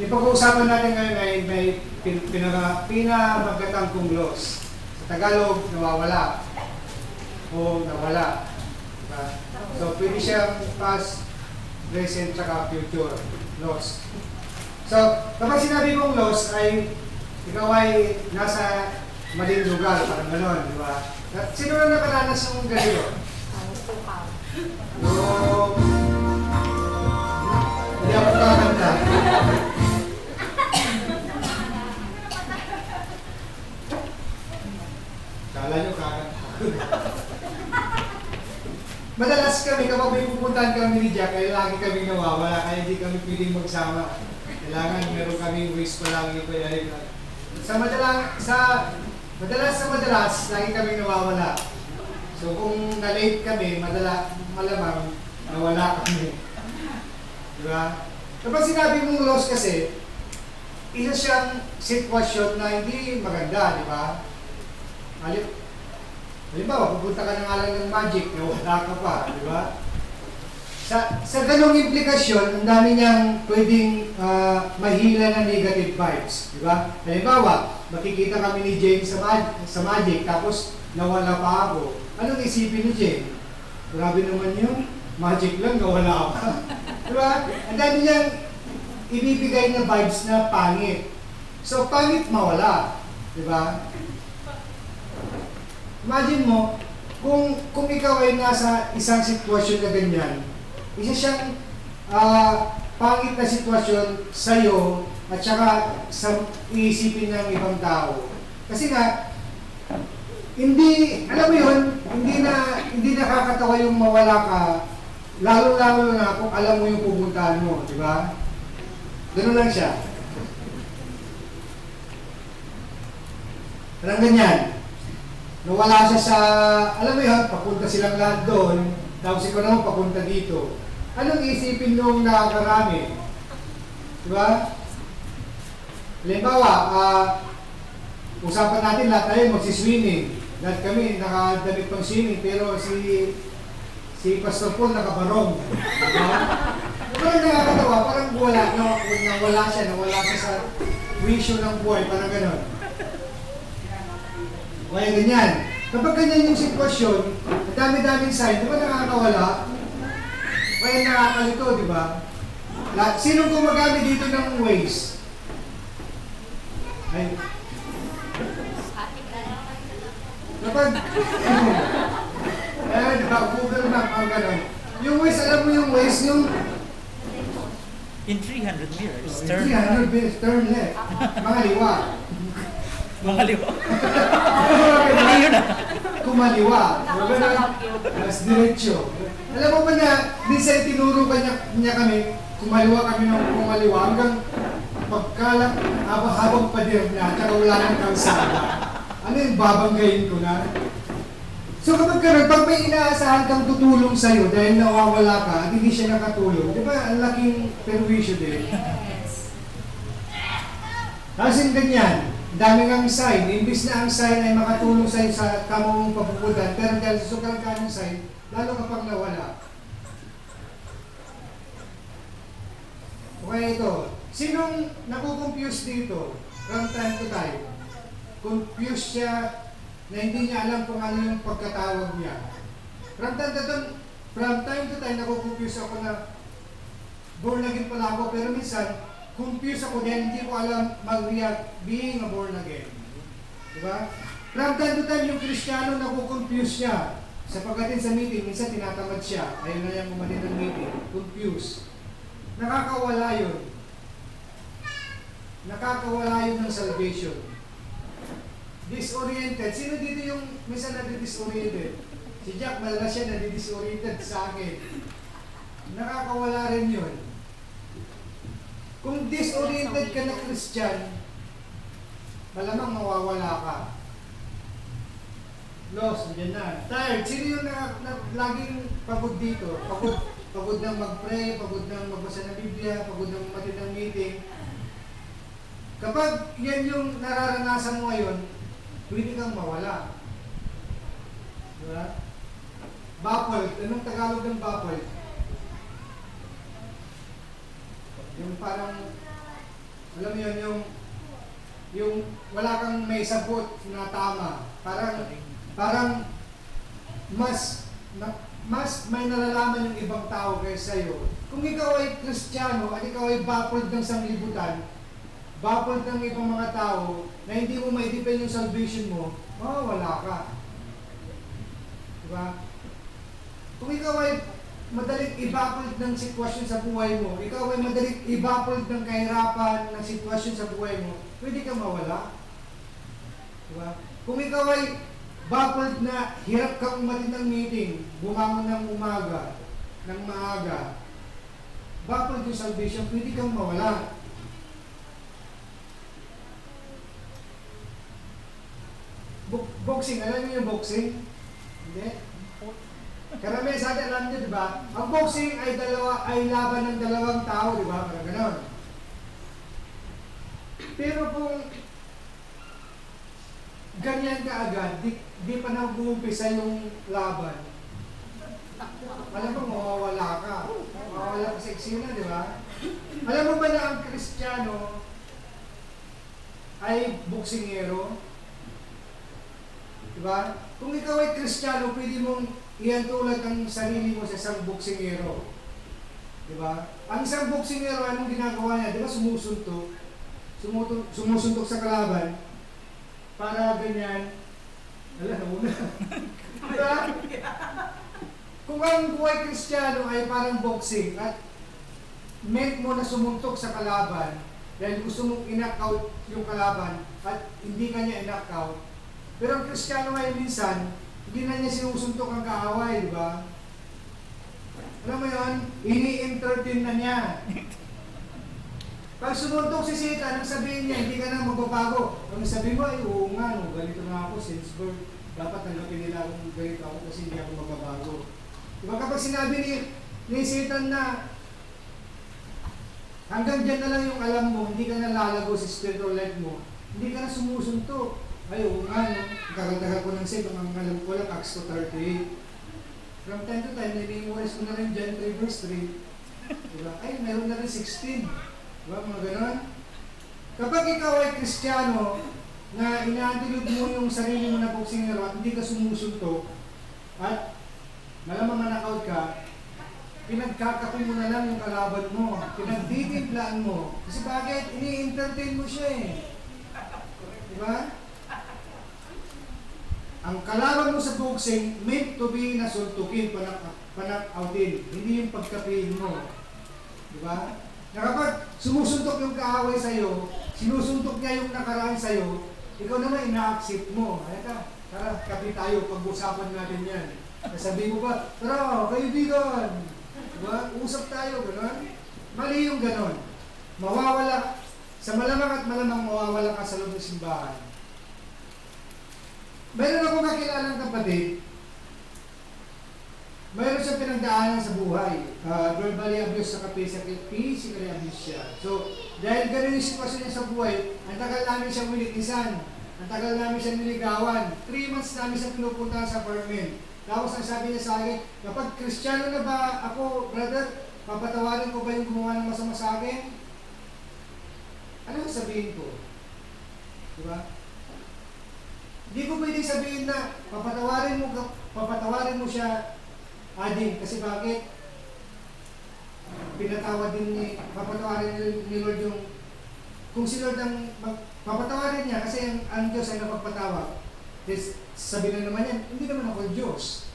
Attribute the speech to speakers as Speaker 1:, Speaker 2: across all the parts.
Speaker 1: Yung pag-uusapan natin ngayon ay may pinamagkatang kong loss. Sa Tagalog, nawawala o nawala. Diba? So, pwede siyang past, present, tsaka future loss. So, kapag sinabi mong loss ay ikaw ay nasa maling lugar, parang gano'n, di ba? Sino na nakaranas ng ganito? Yung... Hindi ako kakanta. Kala nyo kakanta. Madalas kami, kapag may pupuntahan kami ni Jack, ay lagi kami nawawala, kaya hindi kami pwedeng magsama. Kailangan meron kami ways pa lang yung pwede. Madalas, lagi kami nawawala. So kung na-late kami, malamang nawala kami. Diba? Kapag sinabi mong loss kasi, isa siyang sitwasyon na hindi maganda, di ba? Halimbawa, pupunta ka ng alang ng magic, nawala ka pa, di ba? Sa ganong implikasyon, ang dami niyang pwedeng mahila na negative vibes, di ba? Halimbawa, makikita kami ni Jane sa magic, tapos nawala pa ako. Anong isipin ni Jane? Grabe naman yun, magic lang, nawala pa. Di ba? Ang dami niyang ibibigay na vibes na pangit. So, pangit mawala, di ba? Imagine mo, kung ikaw ay nasa isang sitwasyon na ganyan, isa siyang pangit na sitwasyon sa'yo at saka sa iisipin ng ibang tao. Kasi nga, alam mo yun, hindi nakakatawa yung mawala ka, lalo-lalo na kung alam mo yung pupuntahan mo, di ba? Ganun lang siya. Parang ganyan. Nawala siya sa, alam mo yun, papunta silang lahat doon, tapos ikaw naman papunta dito. Anong isipin nung nakakarami? Diba? Halimbawa, usapan natin lahat tayo magsiswimming. Lahat kami nakadamit pang swimming, pero si Pastor Paul nakabarong. Diba? Parang nakakatawa, parang nawala siya sa wisyo ng buhay, parang gano'n. Kaya ganyan. Kapag ganyan yung sitwasyon, ang dami-daming sign, di ba nakakawala? Kaya nakakalito, di ba? Sinong gumagamit dito ng Waze? Ay. Kapag, Google Map, ang gano'n. Yung Waze, alam mo yung Waze, yung...
Speaker 2: In 300 meters,
Speaker 1: turn left. Turn left. Mga liwa.
Speaker 2: Mga liwa.
Speaker 1: Kumaliwa. Mas diretsyo. Alam mo ba na, minsan tinuro ka niya kami, kumaliwa kami ng kumaliwa hanggang pagkalang habang pader na, tsaka wala ng kalsada. Ano yung babanggayin ko na? So kapag ganun, pag may inaasahan kang tutulong sa'yo dahil nawawala ka at hindi siya nakatulong, di ba ang laking perwisyo din? Tapos yung ganyan, dami ng sign, imbis na ang sign ay makatulong sa'yo sa tamang pagpupuntan, pero dahil susukal ka ng sign, lalo ka pang nawala. Okay, ito. Sinong nakukompuse dito? From time to time. Confuse siya na hindi niya alam kung ano yung pagkatawag niya. From time to time, nakukompuse ako na born again pala ako, pero minsan, confused ako dahil hindi ko alam mag-react being a born again. Diba? From time to time, yung Kristiyano nakukonfuse siya. Sa pagdating sa meeting, minsan tinatamad siya. Ayaw na niyang umatin ng meeting. Confused. Nakakawala yun. Nakakawala yun ng salvation. Disoriented. Sino dito yung minsan nadi-disoriented? Si Jack, malalas siya nadi-disoriented sa akin. Nakakawala rin yun. Kung disoriented ka na Christian, malamang mawawala ka. Lost, nandiyan na. Tired. Sino yung laging pagod dito? Pagod ng mag-pray, pagod ng magbasa ng Biblia, pagod ng matid ng meeting. Kapag yan yung nararanasan mo ngayon, pwede kang mawala. Diba? Baffled. Anong Tagalog ng baffled? Yung parang Alam mo yun, yung wala kang may sagot na tama. Parang mas may nalalaman yung ibang tao kaysa sa'yo. Kung ikaw ay Kristiyano at ikaw ay baffled ng sanglibutan, baffled ng ibang mga tao na hindi mo ma-depend yung salvation mo, mawawala ka. Diba? Kung ikaw ay madaling i-baffled ng sitwasyon sa buhay mo, ikaw ay madaling i-baffled ng kahirapan ng sitwasyon sa buhay mo, pwede kang mawala. Diba? Kung ikaw ay baffled na hirap kang umatin ng meeting, bumangon ng umaga, ng maaga, baffled yung salvation, pwede kang mawala. Boxing, alam niyo yung boxing? Hindi? Karamihan sa atin, alam niyo, di ba? Ang boxing ay laban ng dalawang tao, di ba? Parang ganon. Pero kung ganyan ka agad, di pa nag-uumpisa yung laban, alam mo, mawawala ka. Mawawala ka sa eksena, di ba? Alam mo ba na ang Kristiyano ay boksingero? Di ba? Kung ikaw ay Kristiyano, pwede mong iantulad ang sarili mo sa isang boksingero. Di ba? Ang isang boksingero, anong ginagawa niya? Di ba sumusuntok? Sumusuntok sa kalaban para ganyan. Nauna. Diba? Kung ang buhay Kristiyano ay parang boxing at meant mo na sumuntok sa kalaban dahil gusto mong in-knockout yung kalaban at hindi ka niya in-knockout, pero ang Kristiyano ngayon minsan, hindi na niya sinusuntok ang kaaway, di ba? Alam mo yun? Ini-entertain na niya. Pag sumuntok si Satan, ang sabihin niya, hindi ka na magbabago. Kung sabihin mo, ay oo nga, no, ganito na ako since birth. Dapat tanggapin nila akong ganito ako kasi hindi ako magbabago. Diba kapag sinabi ni Satan na hanggang dyan na lang yung alam mo, hindi ka na lalago sa spiritual life mo, hindi ka na sumusuntok. Ay oo nga, no, tagal-tagal ko ng Satan, ang alam ko lang, Acts 2:38. From time to time, nai-memorize ko na rin John 3 verse 3. Diba? Ay, meron na rin 16. Diba, mga ganon? Kapag ikaw ay Kristiyano, na inaantilog mo yung sarili mo na boksingero at hindi ka sumusuntok, at malamang manakaw ka, pinagkakapin mo na lang yung kalaban mo, pinagdidiplaan mo. Kasi bakit? Ini-entertain mo siya eh. Diba? Ang kalaban mo sa boxing, meant to be nasuntukin, panak-outin, hindi yung pagkapihin mo. Diba? Na kapag sumusuntok yung kaaway sa'yo, sinusuntok niya yung nakaraan sa'yo, ikaw naman ina-accept mo. Ay tara, kapi tayo, pag-usapan natin yan. Sabi mo ba, tara, kaibigan, diba? Usap tayo, gano'n. Mali yung gano'n. Mawawala, sa malamang at malamang mawawala ka sa loob ng simbahan. Mayroon akong kakilalang kapatid, mayroon siyang pinagdaanan sa buhay. Verbally abuse sa physically abuse siya. So, dahil ganun yung sitwasyon niya sa buhay, ang tagal namin siyang minitisan, ang tagal namin siyang niligawan, 3 months namin siyang pinupuntahan sa apartment. Tapos ang sabi niya sa akin, kapag Kristiyano na ba ako, brother, papatawarin ko ba yung gumawa ng masama sa akin? Ano sabihin ko? Diba? Hindi ko pwede sabihin na papatawarin mo siya, ading, kasi bakit? Pinatawad din papatawarin ni Lord yung, kung si Lord ang papatawarin niya kasi ang Diyos ay napagpatawad. Sabi na naman yan, hindi naman ako Diyos.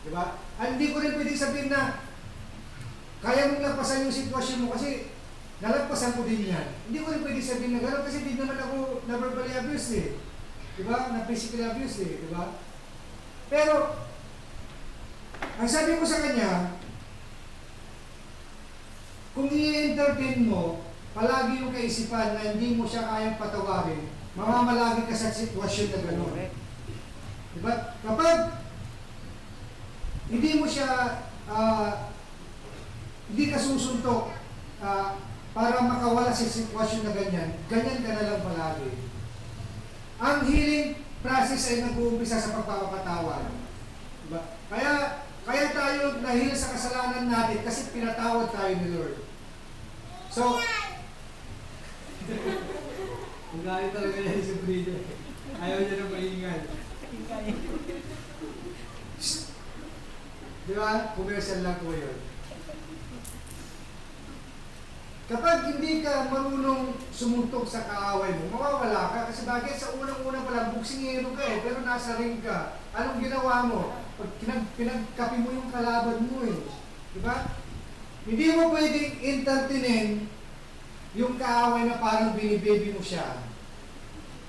Speaker 1: Diba? At hindi ko rin pwede sabihin na kaya mong lampasan yung sitwasyon mo kasi nalagpasan ko din yan. Hindi ko rin pwede sabihin na gano'n kasi hindi naman ako na-verbally abuse eh. Diba? Na-physically abuse eh. Diba? Pero, ang sabi ko sa kanya, kung i-entertain mo, palagi yung kaisipan na hindi mo siya kayang patawarin, mamamalagi ka sa sitwasyon na gano'n. Diba? Kapag hindi mo siya, hindi ka susuntok para makawala sa sitwasyon na ganyan, ganyan ka na lang palagi. Ang healing process ay nag-uumpisa sa pagpapatawad. Diba? Kaya tayo nahil sa kasalanan natin kasi pinatawad tayo ni Lord. So, Magalit talaga yan si Brida. Ayaw niya na maingay. Di ba? Commercial lang po yun. Kapag hindi ka marunong sumuntok sa kaaway mo, mawawala ka. Kasi bakit sa unang-una pa lang, buksingero ka eh, pero nasa ring ka. Anong ginawa mo? Pag pinagkapi mo yung kalaban mo eh. Di ba? Hindi mo pwedeng entertainin yung kaaway na parang binibaby mo siya.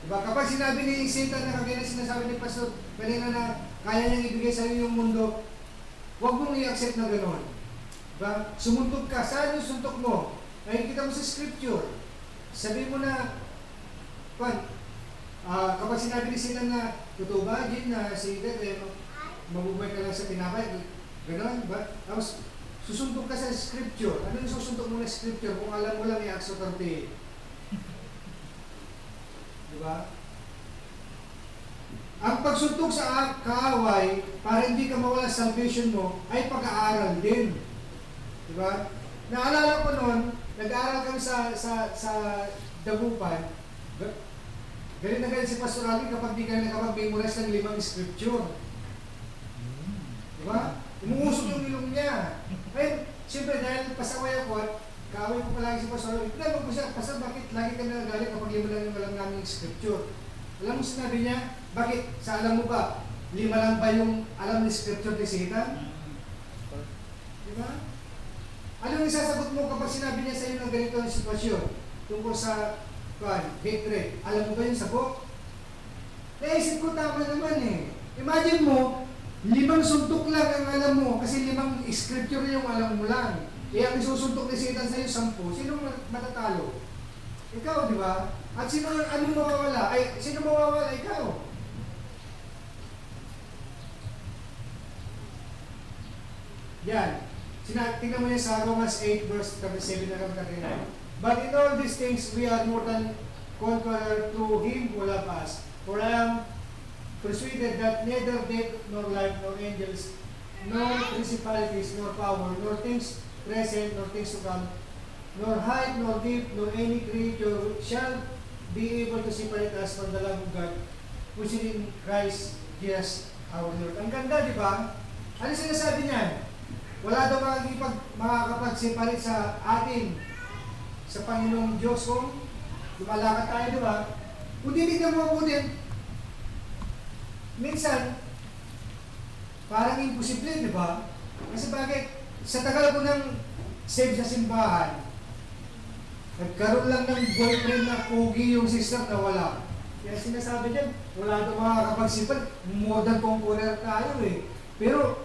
Speaker 1: Diba? Kapag sinabi ni Satan na kagaya na sinasabi ni Pastor kanina na kaya niyang ibigay sa iyo yung mundo, huwag mong i-accept na gano'n. Diba? Sumuntok ka. Saan yung suntok mo? Nakikita mo sa scripture. Sabi mo na, kapag sinabi ni Satan na, totoo ba, Jin, na si Satan, mabubuhay ka lang sa tinapay, gano'n, ba? Tapos, susuntok ka sa scripture. Ano yung susuntok mo na scripture kung alam mo lang i-Acts 38? Diba? Ang pagsuntok sa kaaway para hindi ka mawala sa salvation mo ay pag-aaral din. Diba? Naalala ko noon, nag-aaral kami sa Dagupan. Galing na galing si Pastor Ali kapag di ka nakapag-memorize ng 5 scripture. Diba? Umuusok yung ilong niya. Ngayon, siyempre dahil pasaway ako at kaaway ko palagi si Pastor Ali, tinanong ko siya, Pastor, bakit lagi ka nagalit kapag 5 lang yung alam namin scripture? Alam mo sinabi niya, bakit? Sa alam mo ba, 5 lang ba yung alam ni scripture ni Satan? Diba? Anong isasagot mo kapag sinabi niya sa iyo ng ganito ang sitwasyon tungkol sa hatred? Alam mo ba yung sagot? Naisip ko tama naman eh. Imagine mo, 5 suntok lang ang alam mo kasi 5 scripture yung alam mo lang. Eh ang isusuntok ni Satan sa iyo 10, sino matatalo? Ikaw, di ba? At anong mawawala? Sino mawawala? Ikaw. Yan. Tingnan mo niya sa Romans 8 verse 37 na kami kanina. But in all these things, we are more than conqueror through Him who loved us. For I am persuaded that neither death, nor life, nor angels, nor principalities, nor power, nor things present, nor things to come, nor height, nor depth, nor any creature shall be able to separate us from the love of God, which is in Christ Jesus our Lord. Ang ganda, di ba? Ano sinasabi niyan? Wala daw makakapag-separate sa atin sa Panginoong Diyos kung lumalakad tayo, di ba? Kung titignan mo mabuti, minsan, parang imposible, di ba? Kasi bakit? Sa tagal ko ng save sa simbahan, nagkaroon lang ng boyfriend na pogi yung sister na wala. Kaya sinasabi dyan, wala daw makakapag-separate. Modern conqueror tayo eh. Pero,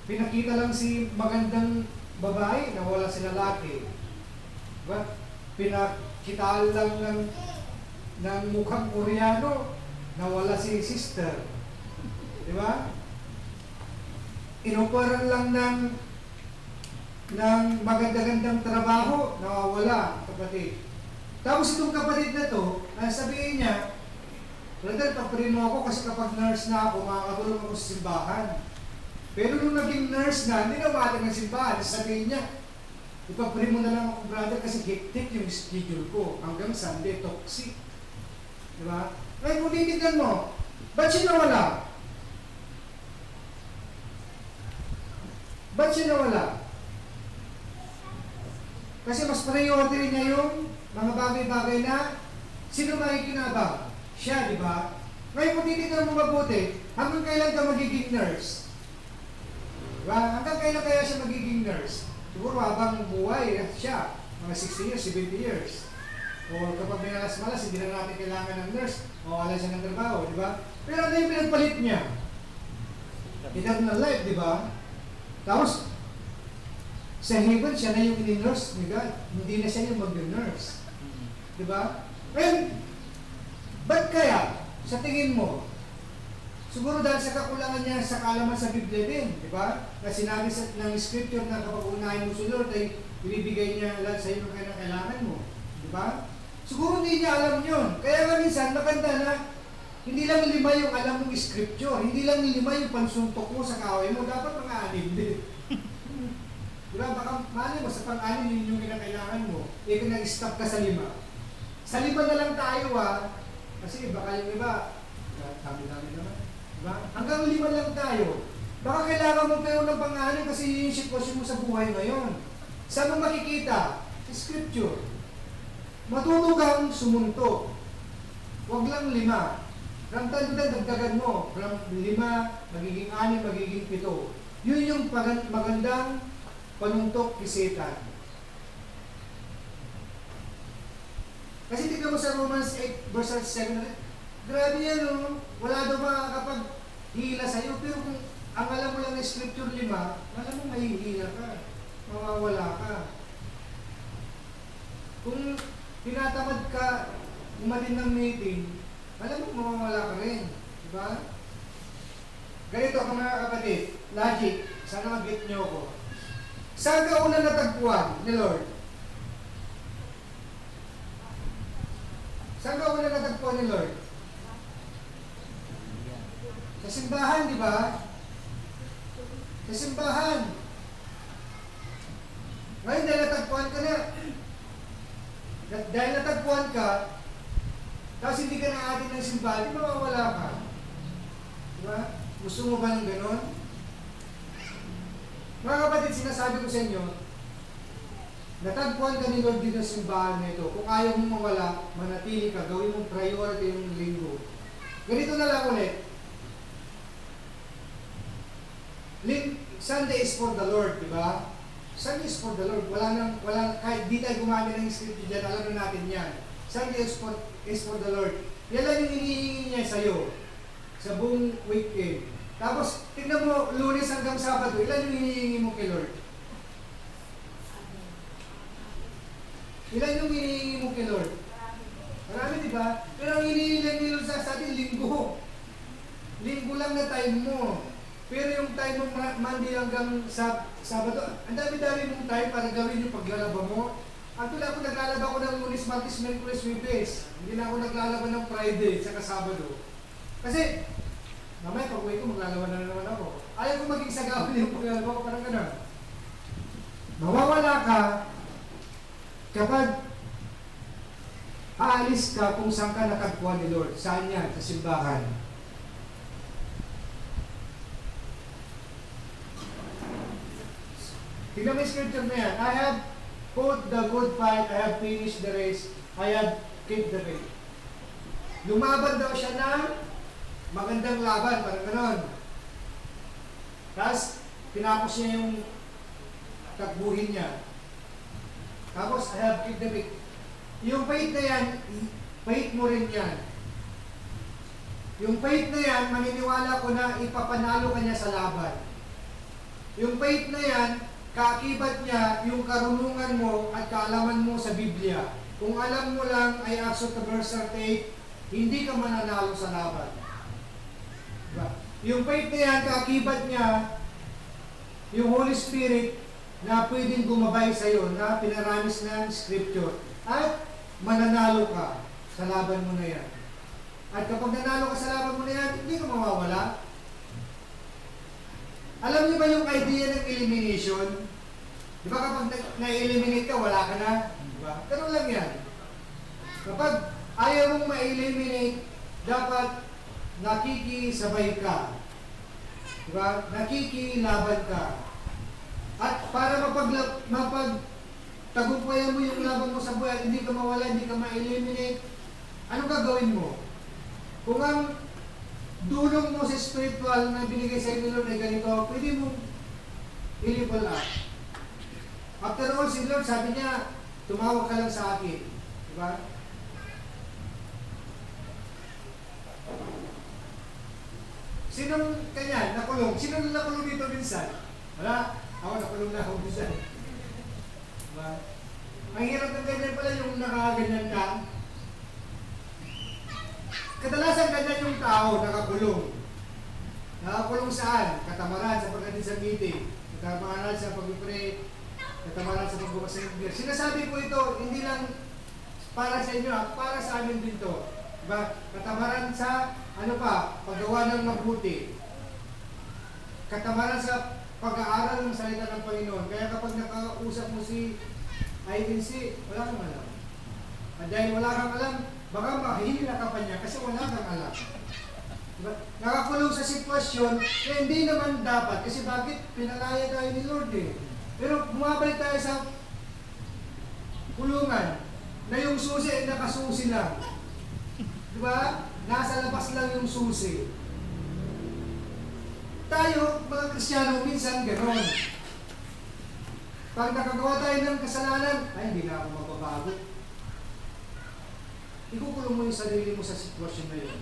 Speaker 1: pinakita lang si magandang babae na wala si lalaki. Diba? Pinakita lang ng mukhang Koreano na wala si sister. Diba? Inoperan lang ng maganda-gandang trabaho, nawawala, kapatid. Tapos itong kapatid na to, sabihin niya, brother, paparin mo ako kasi kapag nurse na ako, makakatulong ako sa simbahan. Pero nung naging nurse na, hindi na umatang ng simbahan. Sabihin niya, ipapre mo na lang ako, brother, kasi hectic yung schedule ko. Hanggang Sunday, toxic. Diba? Ngayon, kung titignan mo, ba't siya nawala? Ba't siya nawala? Kasi mas priority niya yung mga bagay-bagay na sino makikinabang? Siya, di ba? Ngayon, kung titignan mo mabuti, hanggang kailan ka magiging nurse? Diba? Hanggang kailan kaya siya magiging nurse? Siguro habang buhay siya, mga 60 years, 70 years. O kapag may alas-malas, hindi na natin kailangan ng nurse, o wala siya ng trabaho, di ba? Pero ano yung pinagpalit niya? Eternal life, di ba? Tapos, sa heaven, siya na yung in-nurse ni God. Hindi na siya yung mag-nurse. Di ba? Ngayon, ba't kaya? Sa tingin mo, siguro dahil sa kakulangan niya sa kaalaman sa Biblia din, di ba? Na sinabi ng scripture na kapag unahin mo si Lord ay ibibigay niya lahat sa iyo ng kailangan mo. Di ba? Siguro hindi niya alam yun. Kaya nga minsan, maganda na hindi lang 5 yung alam mong scripture, hindi lang 5 yung pansuntok mo sa kaaway mo, dapat mga 6 din. Di ba? Baka mali mo sa pang-anim yun yung kinakailangan mo, kung nag-stop ka sa 5. Sa 5 na lang tayo kasi baka yung iba, dami-dami naman. Diba? Hanggang 5 lang tayo. Baka kailangan mo pero ng pangalan kasi yun yung sitwasyon mo sa buhay ngayon. Saan mo makikita? Sa Scripture. Matuto kang sumunto. Huwag lang 5. From time to time, dagdagan mo. From 5, magiging 6, magiging 7. Yun yung magandang panuntok kay Satan. Kasi tignan mo sa Romans 8 verse 7, grabe yan, no? Wala daw makakapag-hila sa'yo. Pero kung ang alam mo lang na Scripture 5, alam mo mahihila ka. Mawawala ka. Kung tinatamad ka umatin ng meeting, alam mo mawawala ka rin. Diba? Ganito ka mga kapatid, logic, sana mag-get nyo ko. Saan ka una natagpuan ni Lord? Saan ka una natagpuan ni Lord? Sa simbahan, di ba? Sa simbahan. Ngayon, dahil natagpuan ka na, dahil natagpuan ka, tapos hindi ka naatin ng simbahan, di mawawala ka. Di ba? Gusto mo ba ng ganon? Mga kapatid, sinasabi ko sa inyo, natagpuan ka ni Lord dito sa simbahan na ito. Kung ayaw mong mawala, manatili ka, gawin mong priority yung linggo. Ganito na lang ulit. Sunday is for the Lord, di ba? Sunday is for the Lord. Kahit di tayo gumamit ng scripture dyan, alam na natin yan. Sunday is for the Lord. Yan lang yung hinihingi niya sa'yo sa buong weekend. Tapos, tignan mo, Lunes hanggang Sabado, ilan yung hinihingi mo kay Lord? Ilan yung hinihingi mo kay Lord? Marami, di ba? Pero ang hinihingi ni Lord sa atin, linggo. Linggo lang na time mo. Pero yung time mo Monday hanggang Sabado, ang dami-dami mong time para gawin yung paglalaba mo. Actually, ako naglalaba ko ng Lunes, Martes, Merkules, Webes. Hindi na ako naglalaba ng Friday saka Sabado. Kasi, mamaya pag-uwi ko, maglalaba na naman ako. Ayaw ko maging sagawan yung paglalaba ko, parang gano'n. Mawawala ka kapag aalis ka kung saan ka natagpuan ni Lord. Saan yan? Sa simbahan. Tignan mo yung scripture na yan. I have fought the good fight, I have finished the race, I have kept the faith. Lumaban daw siya ng magandang laban, parang ganon. Tapos, pinapos niya yung takbuhin niya. Tapos, I have kept the faith. Yung faith na yan, faith mo rin yan. Yung faith na yan, maniniwala ko na ipapanalo ka niya sa laban. Yung faith na yan, kaakibat niya yung karunungan mo at kaalaman mo sa Biblia. Kung alam mo lang ay Acts of the verse 38, hindi ka mananalo sa laban. Diba? Yung faith na yan, kaakibat niya yung Holy Spirit na pwedeng gumabay sa iyo, na pinaramis ng Scripture. At mananalo ka sa laban mo na yan. At kapag nanalo ka sa laban mo na yan, hindi ka mawawala. Alam niyo ba yung idea ng elimination? Di ba kapag na-eliminate ka, wala ka na? Di ba? Ganun lang yan. Kapag ayaw mong ma-eliminate, dapat nakikisabay ka. Di ba? Nakikilaban ka. At para mapagtagumpayan mo yung laban mo sa buhay, hindi ka mawala, hindi ka ma-eliminate, anong gagawin mo? Kung ang dulong mo sa spiritual na binigay sa inyo Lord ay ganito, pwede mong i-level up. After all, si Lord sabi niya, tumawag ka lang sa akin. Diba? Sinong kanya nakulong? Sino nakulong dito minsan? Wala. Ako nakulong na ako minsan. Diba? Ang hirap ng ganyan pala yung nakaganyan ka. Kadalasan ganyan yung tao, nakakulong. Nakakulong saan? Katamaran sa pagdating sa meeting. Katamaran sa pag-pray. Katamaran sa pagbukas ng Biblia. Sinasabi ko ito, hindi lang para sa inyo, para sa amin din to. Diba? Katamaran sa, paggawa ng mabuti. Katamaran sa pag-aaral ng salita ng Panginoon. Kaya kapag nakausap mo si INC, wala kang alam. At dahil wala kang alam, baka mahihila ka pa niya kasi wala kang alam. Diba? Nakakulong sa sitwasyon na hindi naman dapat kasi bakit pinalaya tayo ni Lord eh. Pero bumabalik tayo sa kulungan na yung susi ay nakasusi lang. Diba? Nasa labas lang yung susi. Tayo, mga Kristiyano, minsan gano'n. Pag nakagawa tayo ng kasalanan, ay hindi na ako mababago. Ikukulong mo yung sarili mo sa sitwasyon na yun.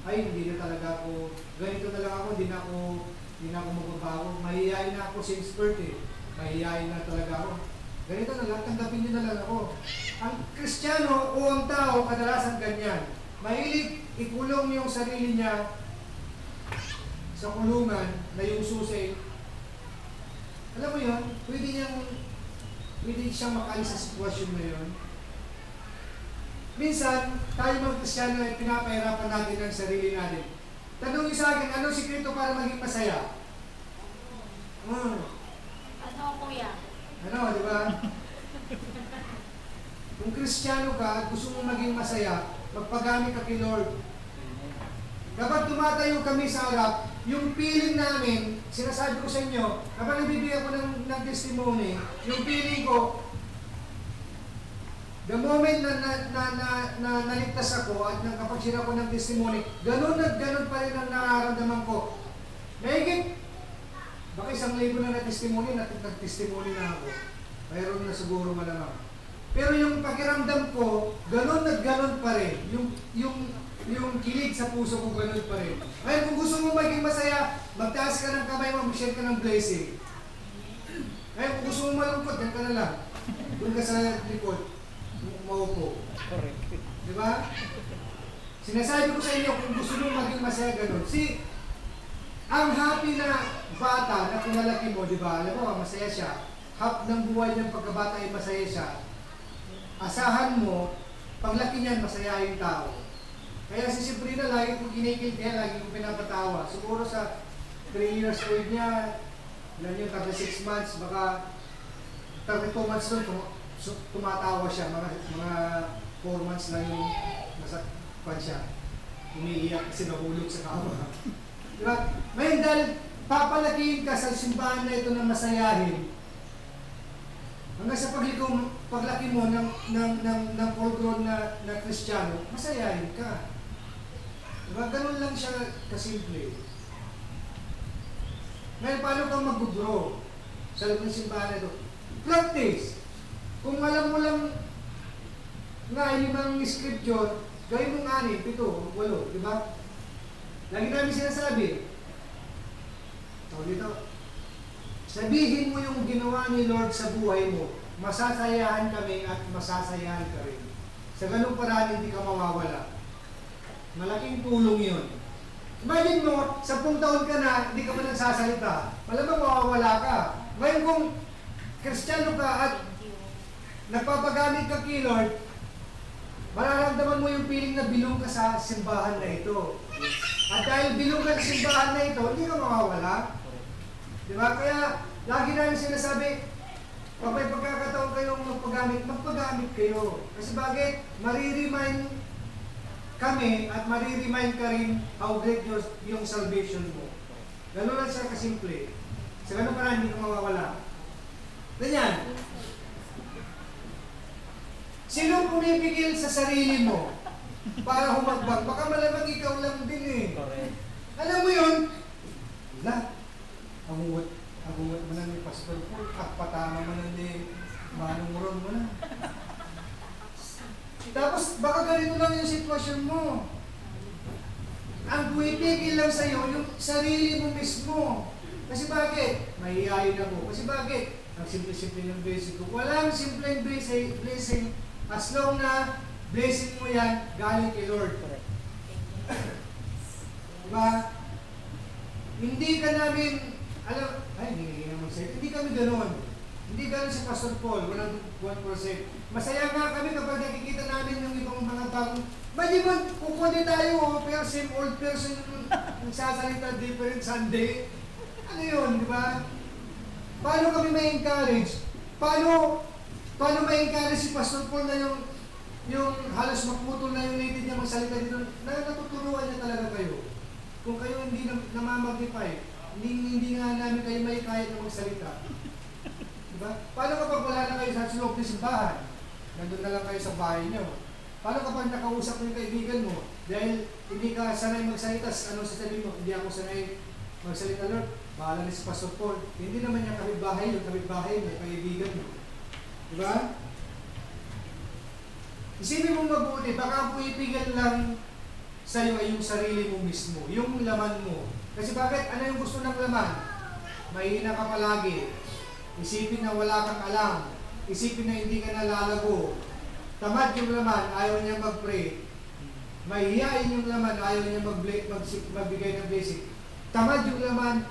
Speaker 1: Ay, hindi na talaga ako, ganito na lang ako, hindi na ako magbabago. Mahihayin na ako since birth eh. Mahihayin na talaga ako. Ganito na lang, tanggapin nyo na lang ako. Ang Kristiyano o ang tao, kadalasan ganyan. Mahilig ikulong yung sarili niya sa kulungan na yung susi. Alam mo yun, pwede siyang makaalis sa sitwasyon na yun. Minsan, tayo mga Kristiyano ay pinapahirapan natin ang sarili natin. Tanong niyo sa akin, anong sikreto para maging masaya?
Speaker 3: Ano, kuya?
Speaker 1: Ano, di ba? Kung Kristiyano ka at gusto mo maging masaya, magpagamit ka kay Lord. Kapag tumatayo kami sa harap, yung feeling namin, sinasabi ko sa inyo, kapag nagbibigay ako ng testimony, yung feeling ko, the moment na naligtas ako at nakapag-share ako ng testimony, ganun pa rin ang nararamdaman ko. Mahigit, baka 1,000 na testimony, nag-testimony na ako. Mayroon na siguro malamang. Pero yung pakiramdam ko, ganun pa rin. Yung kilig sa puso ko, ganun pa rin. Ngayon, kung gusto mo maging masaya, magtaas ka ng kamay mo, mag-share ka ng blessing. Ngayon, kung gusto mo malungkot, yan ka na lang. Doon ka sa likod, maupo.
Speaker 2: Correct.
Speaker 1: Di ba? Sinasabi ko sa inyo, kung gusto mo maging masaya, ganun. Ang happy na bata na pinalaki mo, di ba? Alam mo, masaya siya. Half ng buhay niyang pagkabata ay masaya siya. Asahan mo, paglaki niyan, masaya yung tao. Kaya si Sabrina, lagi kong kinikiltihan, lagi kong pinapatawa. Siguro sa 3 years old niya, ilan yung 36 months, baka 32 months nun, tumatawa siya. Mga 4 months lang yung nasa pan siya. Umiiyak kasi nahulog sa kama. Diba? Ngayon, dahil papalakihin ka sa simbahan na ito na masayahin, hanggang sa paglaki mo ng full-grown na Kristiyano, masayahin ka. Diba? Ganun lang siya kasimple. Ngayon, paano kang mag-grow sa loob ng simbahan na ito? Practice. Kung alam mo lang nga, yung scripture, gawin mo 6, 7, 8, di ba? Lagi namin sinasabi, sabihin mo yung ginawa ni Lord sa buhay mo, masasayahan kami at masasayahan ka rin. Sa ganung paraan, hindi ka mawawala. Malaking tulong yun. Imagine mo, 10 taon ka na, hindi ka pa nagsasalita. Malamang mawawala ka. Ngayon kung Kristiyano ka at nagpapagamit ka kay Lord, mararamdaman mo yung feeling na bilong ka sa simbahan na ito. At dahil bilong ka sa simbahan na ito, hindi ka mawawala. Diba? Kaya, lagi namin sinasabi, pag may pagkakataon kayong magpagamit kayo. Kasi bakit? Mariremind kami at mariremind ka rin how great yung salvation mo. Ganun lang siya kasimple. Sa ganun parang hindi ka mawawala. Ganyan. Sino pumipigil sa sarili mo para humagbang? Baka malamang ikaw lang din eh.
Speaker 2: Correct.
Speaker 1: Alam mo yun? Wala. Agungot mo na ni Pastor Paul, patama mo na ni Manong Ron mo na. Tapos baka ganito lang yung sitwasyon mo. Ang pumipigil lang sa'yo, yung sarili mo mismo. Kasi bakit? Mahihayin ako. Kasi bakit? Ang simple-simple ng blessing ko. Walang simpleng blessing as long na blessing mo yan galing kay Lord. Diba? Hindi ka namin, hindi naman sa'yo. Hindi kami gano'n. Hindi gano'n si Pastor Paul, 1%. Masaya nga kami kapag nakikita namin yung ibang mga bagong, di ba, kukunin tayo, pero same old person yung nagsasalita different Sunday. Ano yun, di ba? Paano kami may-encourage? Paano may-encourage si Pastor Paul na yung yung halos maputol na yung native niya magsalita dito, natuturuan niya talaga kayo. Kung kayo hindi namamagnify, hindi nga namin kayo may kaya na magsalita. Diba? Paano kapag wala na kayo sa loob ng simbahan? Nandun na lang kayo sa bahay niyo. Paano kapag nakausap mo yung kaibigan mo? Dahil hindi ka sanay magsalita, ano sasabihin mo? Hindi ako sanay magsalita, Lord. Bahala na si Pastor Paul. Hindi naman niya kapitbahay yung kapitbahay mo, kaibigan mo. Diba? Isipin mo mabuti, baka puipigan lang sa'yo ay yung sarili mo mismo, yung laman mo. Kasi bakit? Ano yung gusto ng laman? Mahina ka palagi. Isipin na wala kang alam. Isipin na hindi ka nalalago. Tamad yung laman, ayaw niya mag-pray. Mahihiyain yung laman, ayaw niya magbigay ng blessing. Tamad yung laman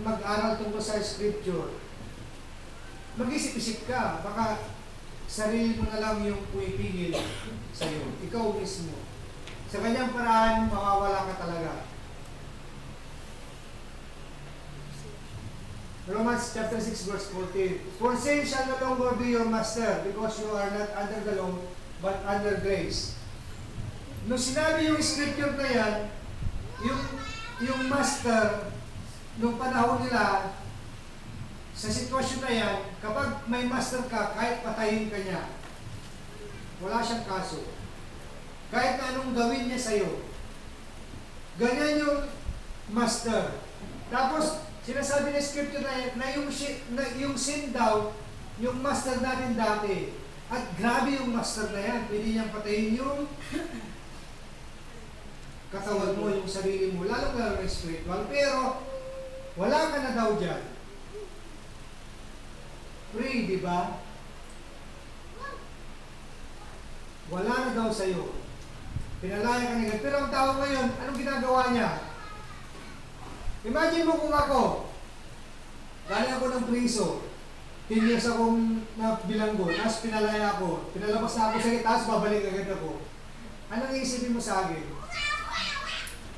Speaker 1: mag-aral tungkol sa scripture. Mag-isip-isip ka, baka sarili mo na lang yung puipigil sa'yo. Ikaw mismo. Sa kanyang paraan, mawawala ka talaga. Romans chapter 6 verse 14. For sin shall no longer be your master, because you are not under the law, but under grace. Nung sinabi yung scripture na yan, yung master, nung panahon nila, sa sitwasyon na yan, kapag may master ka, kahit patayin ka niya, wala siyang kaso. Kahit na anong gawin niya sa'yo. Ganyan yung master. Tapos, sinasabi ng scripture na yung sin daw, yung master natin dati. At grabe yung master na yan. Pwede niyang patayin yung katawan mo, yung sarili mo, lalong-lalo na spiritual. Pero, wala ka na daw dyan. Pray, di ba? Wala na daw sa'yo. Pinalaya ka na. Pero ang tao ngayon, anong ginagawa niya? Imagine mo kung ako, galing ako ng priso, 10 years akong bilanggo, tapos pinalaya ako, pinalabas na ako sa gitna, tapos babalik agad ako. Anong iisipin mo sa akin?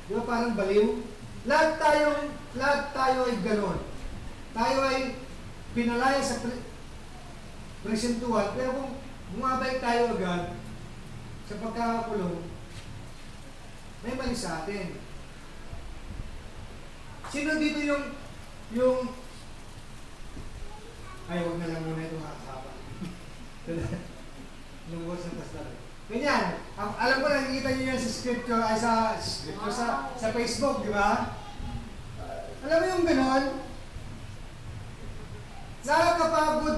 Speaker 1: Di ba parang baliw? Lahat tayo ay ganon. Tayo ay pinalaya sa presentuhan, pero kung bumabalik tayo agad sa pagkakakulong, may mali sa atin. Sino dito yung ay, huwag na lang muna itong haba. Yung words ng pastor. Ganyan. Alam ko, nakikita niyo yan sa scripture, ay sa Facebook, di ba? Alam mo yung ganon? Nakakapagod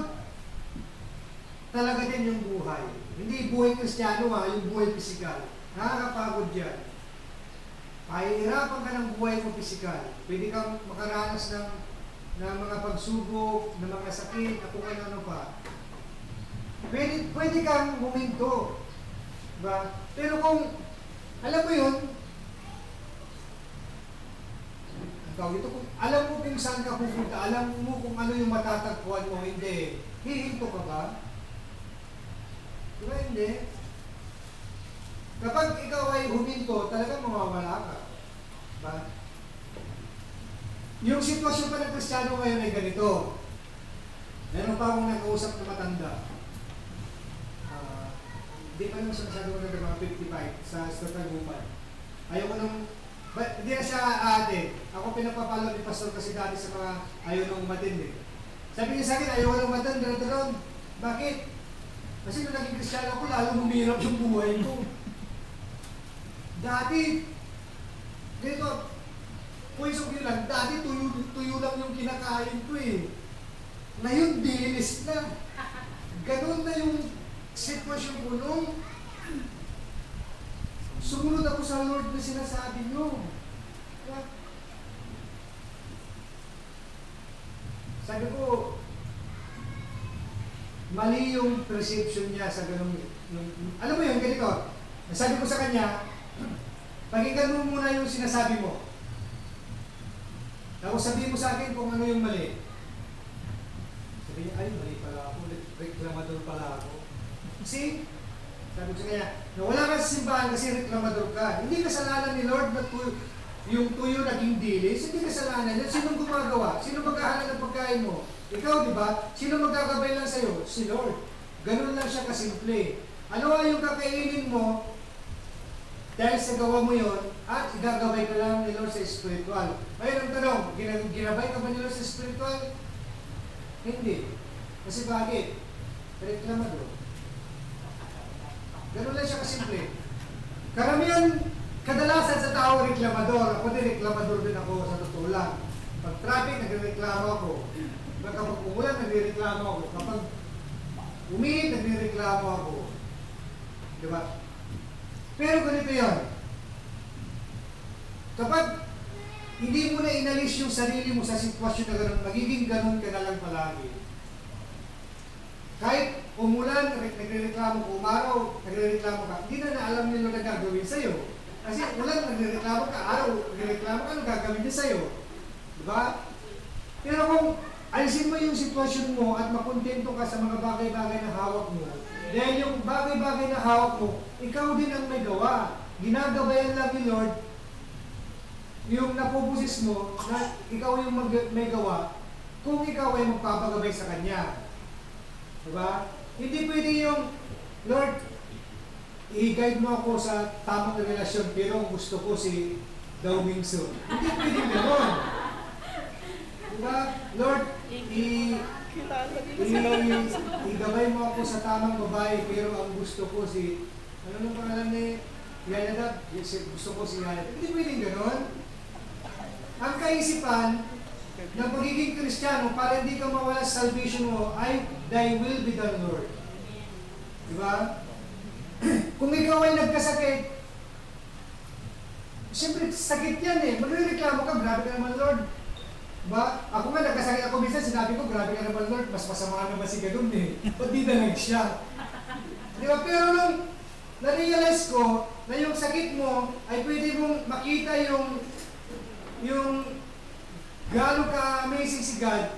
Speaker 1: talaga din yung buhay. Hindi buhay kristyano yung buhay pisikal. Nakakapagod yan. Pahihirapan ka ng buhay mo pisikal. Pwede kang makaranas ng mga pagsubok, ng mga sakit, at kung ano pa. Pwede kang huminto. Diba? Pero kung, alam mo yun, kung alam mo kung saan ka pupunta, alam mo kung ano yung matatagpuan mo, hindi. Hihinto ka ba? Diba hindi? Kapag ikaw ay huminto, talagang mawawala ka. Diba? Yung sitwasyon pa ng Kristiyano ngayon ay ganito. Meron pa akong nakausap na matanda. Hindi pa naman siya masyado na mga 55 sa Tagupan. Ayoko nung hindi na siya ate. Ako pinapapalo ni Pastor kasi dati sa mga ayaw nung matindi. Sabi niya sa akin, ayaw nung matindi. Bakit? Kasi nung naging Kristiyano ako, lalo humirap yung buhay ko. Dati, dito, points of view lang, dati tuyo lang yung kinakain ko eh. Ngayon, dilis na. Ganun na yung sitwasyon ko nung sumunod ako sa Lord na sinasabi nyo. Sabi ko, mali yung perception niya sa ganung, alam mo yun, ganito. Sabi ko sa kanya, pakinggan mo muna yung sinasabi mo. Tapos sabihin mo sa akin kung ano yung mali. Sabi niya, ay, mali pala ako. Reklamador pala ako. See? Sabi ko sa kanya, nawala ka sa simbahan kasi reklamador ka. Hindi kasalanan ni Lord na yung tuyo naging dilis. Hindi kasalanan yan. Sinong gumagawa? Sino maghahanap ng pagkain mo? Ikaw, di ba? Sino magkakabay lang sa'yo? Si Lord. Ganun lang siya kasimple. Ano nga yung kakainin mo dahil sa gawa mo yon at igagabay ka lang ni Lord sa spiritual. Ngayon ang tanong, ginabay ka ba ni Lord sa spiritual? Hindi. Kasi bakit? Reklamador. Ganun lang siya kasimple. Karamihan, kadalasan sa tao reklamador. Ako din, reklamador din ako sa totoo lang. Pag traffic, nagreklamo ako. Kapag umulan, nagreklamo ako. Kapag umiit, nagreklamo ako. Diba? Pero ganito yan. Kapag hindi mo na inalis yung sarili mo sa sitwasyon na ganun, magiging ganun ka na lang palagi. Kahit umulan, nagreklamo ko, umaraw, nagreklamo ka, hindi na alam nila na gagawin sa'yo. Kasi ulan, nagreklamo ka, araw, nagreklamo ka, ano gagawin niya sa'yo? Diba? Pero kung alisin mo yung sitwasyon mo at makontento ka sa mga bagay-bagay na hawak mo, dahil yung bagay-bagay na hawak mo, ikaw din ang may gawa. Ginagabayan lang ni Lord yung napupusis mo na ikaw yung may gawa kung ikaw ay magpapagabay sa Kanya. Diba? Hindi pwede yung, Lord, i-guide mo ako sa tamang relasyon pero gusto ko si Dao Mingso. Hindi pwede gano'n. Diba? Lord, igabay mo ako sa tamang babae pero ang gusto ko si, ano nung pangalan ni Yanadab? Gusto ko si Yanadab. Hindi pwede gano'n. Ang kaisipan ng pagiging Kristiyano para hindi ka mawala sa salvation mo ay thy will be done, Lord. Diba? Kung ikaw ay nagkasakit, siyempre sakit yan eh. Magrereklamo ka, grabe ka naman, Lord. Diba? Ako nga nagkasakit ako minsan, sinabi ko, grabe ka naman, Lord, mas masama naman si ganun eh. Ba't di dalag siya? Diba? Pero nung na-realize ko na yung sakit mo ay pwede mong makita yung gaano ka-amazing si God,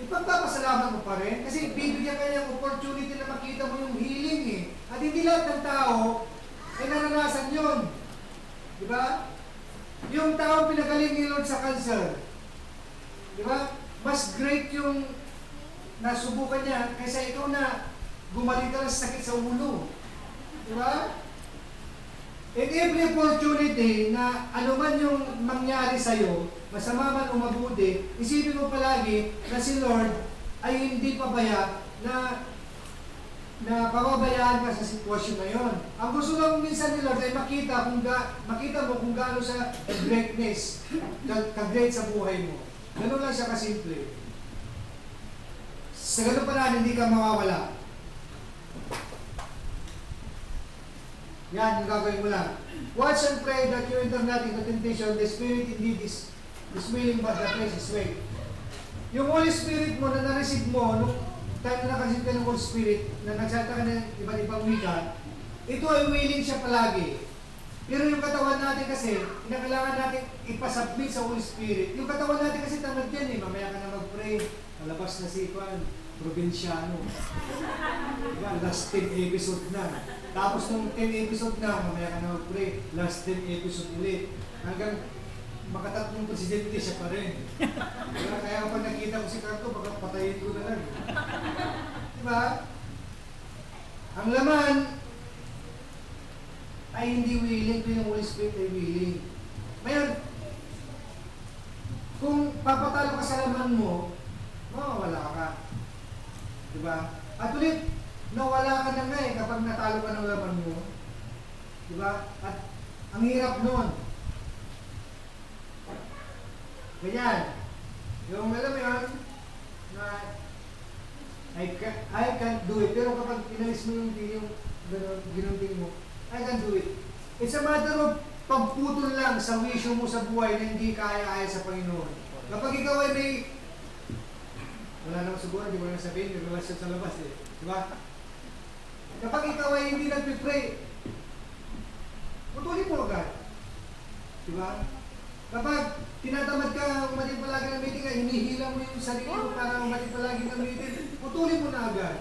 Speaker 1: ipagpapasalamat mo pa rin. Kasi bibigyan ka niyang opportunity na makita mo yung healing eh. At hindi lahat ng tao ay naranasan yun. Diba? Yung taong pinagaling ni Lord sa cancer, diba? Mas great yung nasubukan niya kaysa ikaw na gumaling ka lang sa sakit sa ulo. Diba? And every opportunity na anuman yung mangyari sa'yo, masama man o mabuti, isipin mo palagi na si Lord ay hindi pabaya na pababayaan ka sa sitwasyon na yon. Ang gusto lang minsan ni Lord ay makita mo kung gaano sa greatness, ka-great sa buhay mo. Ganun lang siya kasimple. Sa ganun pa hindi ka mawawala. Yan, yung gagawin mo lang. Watch and pray that you enter not into temptation. The Spirit indeed is willing, but the flesh is weak. Yung Holy Spirit mo na na-receive mo, nung time na nakareceive ka ng Holy Spirit, na nagsalita ka ng iba't ibang wika, ito ay willing siya palagi. Pero yung katawan natin kasi, kailangan natin ipasubmit sa Holy Spirit. Yung katawan natin kasi tamad yan eh. Mamaya ka na mag-pray. Malabas na si Juan, probinsyano. Diba? Last 10 episode na. Tapos nung 10 episode na, mamaya ka na mag-pray. Last 10 episode ulit. Hanggang makatatlong presidente siya pa rin. Diba? Kaya pag nakita ko si Carto, baka patayin ko na lang. Diba? Ang laman ay hindi willing, pero yung Holy Spirit ay willing. Ngayon, kung papatalo ka sa laman mo, mawawala ka. Diba? At ulit, nawala ka na nga eh kapag natalo ka ng laman mo. Diba? At ang hirap nun. Ganyan. Yung alam mo yun, na I can't do it. Pero kapag inalis mo yung ginunting mo, I can do it. It's a matter of pagputol lang sa wisyo mo sa buhay na hindi kaya-aya sa Panginoon. Kapag ikaw ay may, wala naman siguro, hindi mo na sabihin, may relasyon sa labas eh. Diba? Kapag ikaw ay hindi nagpipray, putulin mo agad. Diba? Kapag tinatamad ka, umating palagi ng meeting, hinihila mo yung sarili mo para umating palagi ng meeting, putulin mo na agad.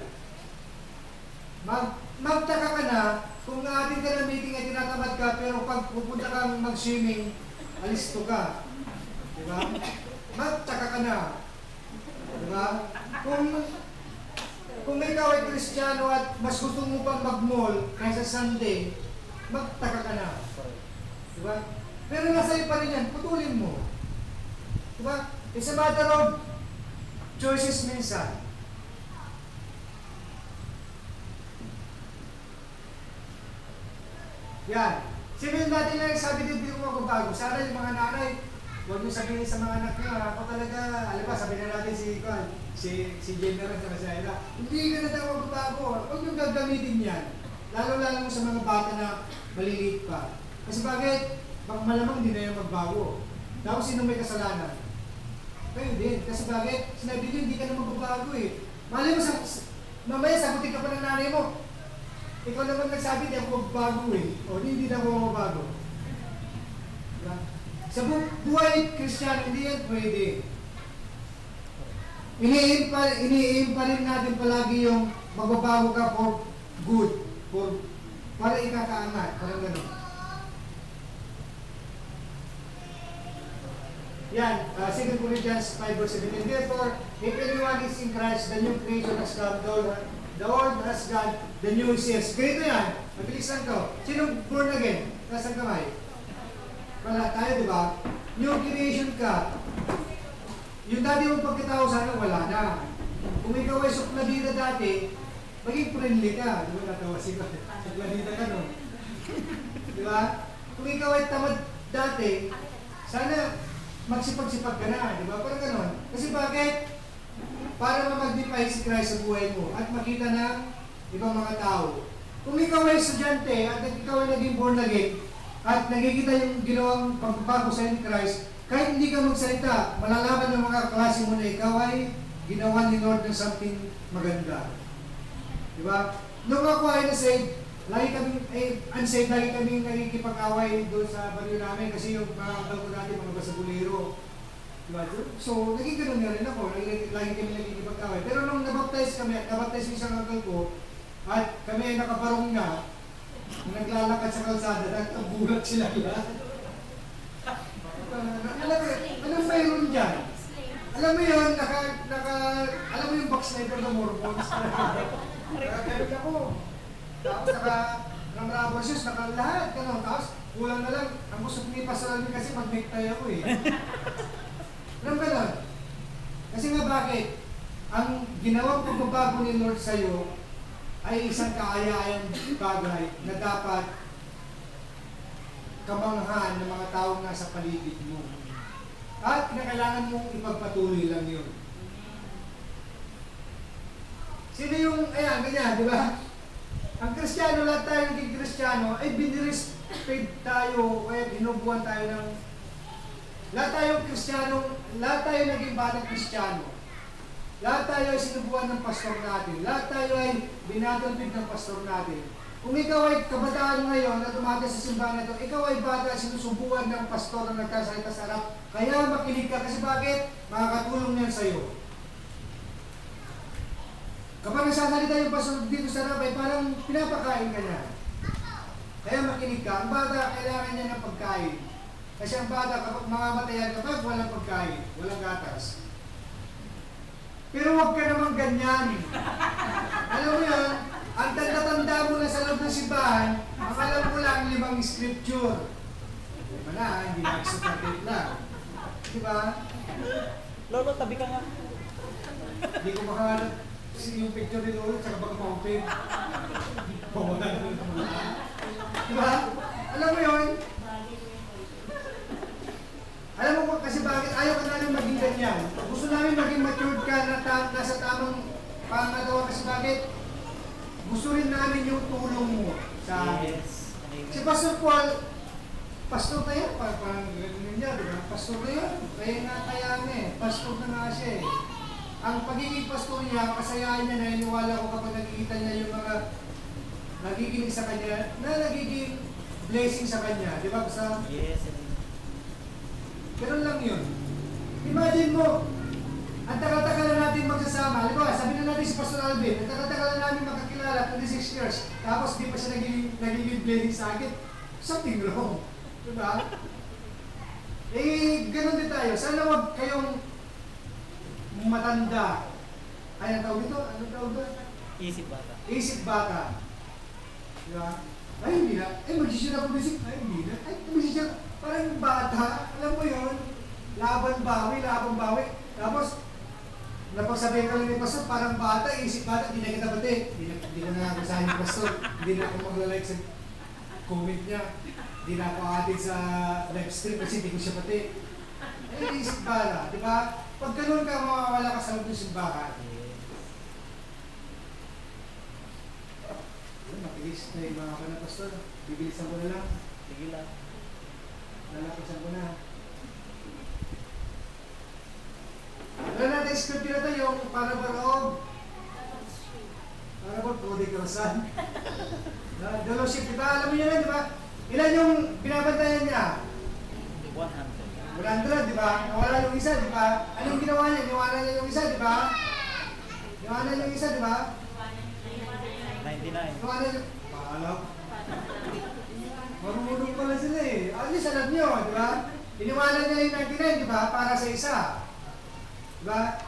Speaker 1: Magtaka ka na, kung ating ka ng meeting ay tinatamad ka, pero pag pupunta kang mag-swimming, alisto ka. Diba? Magtaka ka na. Diba? kung ikaw ay Kristiyano at mas gusto mo pang mag-mall kaysa Sunday, magtaka ka na. Diba? Pero nasa iyo pa rin yan, putulin mo. Diba? It's a matter of choices minsan. Yan. Sabihin natin lang, sabi din, hindi ko magbabago. Sana yung mga nanay, huwag nyo sabihin sa mga anak nyo, ako talaga, alam ba, sabihin na natin si Jenner at si Ayla, hindi ka na daw magbabago. Huwag nyo gagamitin yan. Lalo-lalo sa mga bata na maliliit pa. Kasi bakit? Baka malamang hindi na yung magbago. Tapos sino may kasalanan? Kayo din. Kasi bakit? Sinabi nyo, hindi ka na magbabago eh. Malay mo, mamaya sagutin ka pa ng nanay mo. Ikaw naman nagsabi, di ako magbago eh. O, hindi na ako magbago. Diba? Sa buhay Kristiyano, hindi yan pwede. Ini-aim pa rin natin palagi yung magbabago ka for good. Para ikakaangat. Parang gano'n. Yan, 2 Corinthians 5 verse 17. Therefore, if anyone is in Christ, the new creation has come, the old has gone, the new is here. Ganito yan, mabilis lang to. Sino born again? Nasaan kamay? Wala tayo, di ba? New creation ka. Yung dati mong pagkatao sana, wala na. Kung ikaw ay sukladita dati, maging friendly ka. Di ba natawa sila? Sukladita ka, no? Di ba? Kung ikaw ay tamad dati, sana magsipag-sipag ka na, di ba? Parang ganon. Kasi bakit? Para ma-magnify si Christ sa buhay mo at makita ng ibang mga tao. Kung ikaw ay estudyante at ikaw ay naging born again at nakikita yung ginawang pagbabago sa ni Christ, kahit hindi ka magsalita, malalaman ng mga klase mo na ikaw ay ginawa ni Lord ng something maganda. Di ba? Nung ako ay na-save, lagi kami, unsaved, lagi kami nakikipag-away doon sa baryo namin kasi yung mga uncle ko natin, mga basagulero. Diba? So, naging ganun nga rin ako, lagi kami nakikipag-away. Pero nung nabaptize kami, nabaptize yung isang uncle ko, at kami ay nakabarong na, naglalakad sa kalsada, nagtabulat sila lahat. Anong mayroon dyan? Alam mo yun, alam mo yung backslider ng Mormons? Nakagalit ako. Tapos naka-rubber shoes, naka-lahat, gano'n. Tapos kulang na lang, ang gusto ni Pastor Alvin kasi mag-necktie ako eh. Alam ka lang? Kasi nga bakit? Ang ginawang pagbabago ni Lord sa'yo ay isang kaaya-ayang bagay na dapat kamanghan ng mga taong nasa paligid mo. At kinakailangan mong ipagpatuloy lang yun. Sino yung, ayan, ganyan, di ba? Ang Kristiyano, lahat tayo naging Kristiyano, ay binirespect tayo, kaya binubuhan tayo ng... Lahat tayo Kristiyano, lahat tayo naging batang Kristiyano. Lahat tayo ay sinubuhan ng pastor natin. Lahat tayo ay binatulpid ng pastor natin. Kung ikaw ay kabataan ngayon na tumagal sa simbahan na ito, ikaw ay bata sinusubuhan ng pastor na nagkasalita sa harap, kaya makinig ka. Kasi bakit? Makakatulong yan sa'yo. Kapag nagsasalita yung pastor dito sa harap, ay parang pinapakain ka niya. Kaya makinig ka. Ang bata, kailangan niya ng pagkain. Kasi ang bata, kapag mamamatayan kapag walang pagkain, walang gatas. Pero huwag ka naman ganyan. Alam mo yun, ang tanda-tanda mo na sa loob ng simbahan, ang alam mo lang 5 scripture. Diba na, hindi na executive lang. Diba?
Speaker 2: Lolo, tabi ka nga.
Speaker 1: Hindi ko makahanap yung picture ni Lolo, tsaka pag-mountain. Bawalan mo yung mga. Diba? Alam mo yun? Alam mo kasi bakit ayaw ka namin maging ganyan. Gusto namin maging matured ka na nasa tamang pangatawa kasi bakit? Gusto rin namin yung tulong mo sa amin.
Speaker 2: Yes.
Speaker 1: Si Pastor Paul, pastor na yan, parang gano'n niya, di ba? Pastor na yan, kaya nga kaya pastor na nga siya eh. Ang pagiging pastor niya, kasayahan niya, naniniwala ko kapag nakikita niya yung mga nagiginig sa kanya, na nagiging blessing sa kanya, di ba? Basta,
Speaker 2: Yes.
Speaker 1: ganun lang yun. Imagine mo, ang tagal-tagal na natin magsasama. Alam mo, sabi na natin si Pastor Alvin, ang tagal-tagal na namin makakilala, 26 years, tapos di pa siya nagiging blessing sa akin. Something wrong. Diba? Eh, ganun din tayo. Sana wag kayong matanda. Ay, ang tawag dito? Anong tawag doon?
Speaker 2: Isip bata.
Speaker 1: Isip bata. Di ba? Ay, hindi na. Ay, magsisyon ako isip. Ay, hindi na. Ay, magsisyon. Parang yung bata. Alam mo yun? Laban bawi, laban bawi. Tapos, napagsabihin ka lang ni Pastor, parang bata, isip bata, hindi na kita bati. Hindi ko na basahin ni Pastor. Hindi na ako maglalike sa comment niya. Hindi na ako atid sa live stream kasi hindi ko siya pati. Ay, isip bata. Di ba? Pag ganun ka, mawawala ka sa loob ng simbahan. Matilis na yung mga na Pastor. Bibilisan ko na lang.
Speaker 2: Sige lang.
Speaker 1: Lalapisan ko na. Alam natin, scripture na ito yung para ba Roob? Para ba Cody Crossan? Fellowship, di ba? Alam mo yun, di ba? Ilan yung binabantayan niya?
Speaker 2: 100.
Speaker 1: 100, di ba? Nawala yung isa, di ba? Anong ginawa niya? Niwanan niya yung isa, di ba? Niwanan yung isa, di ba?
Speaker 2: 99.
Speaker 1: Niwanan yung... Paalam. Marunong pala sila eh. At least alam nyo, di ba? Iniwanan niya yung 99, di ba? Para sa isa. Di ba?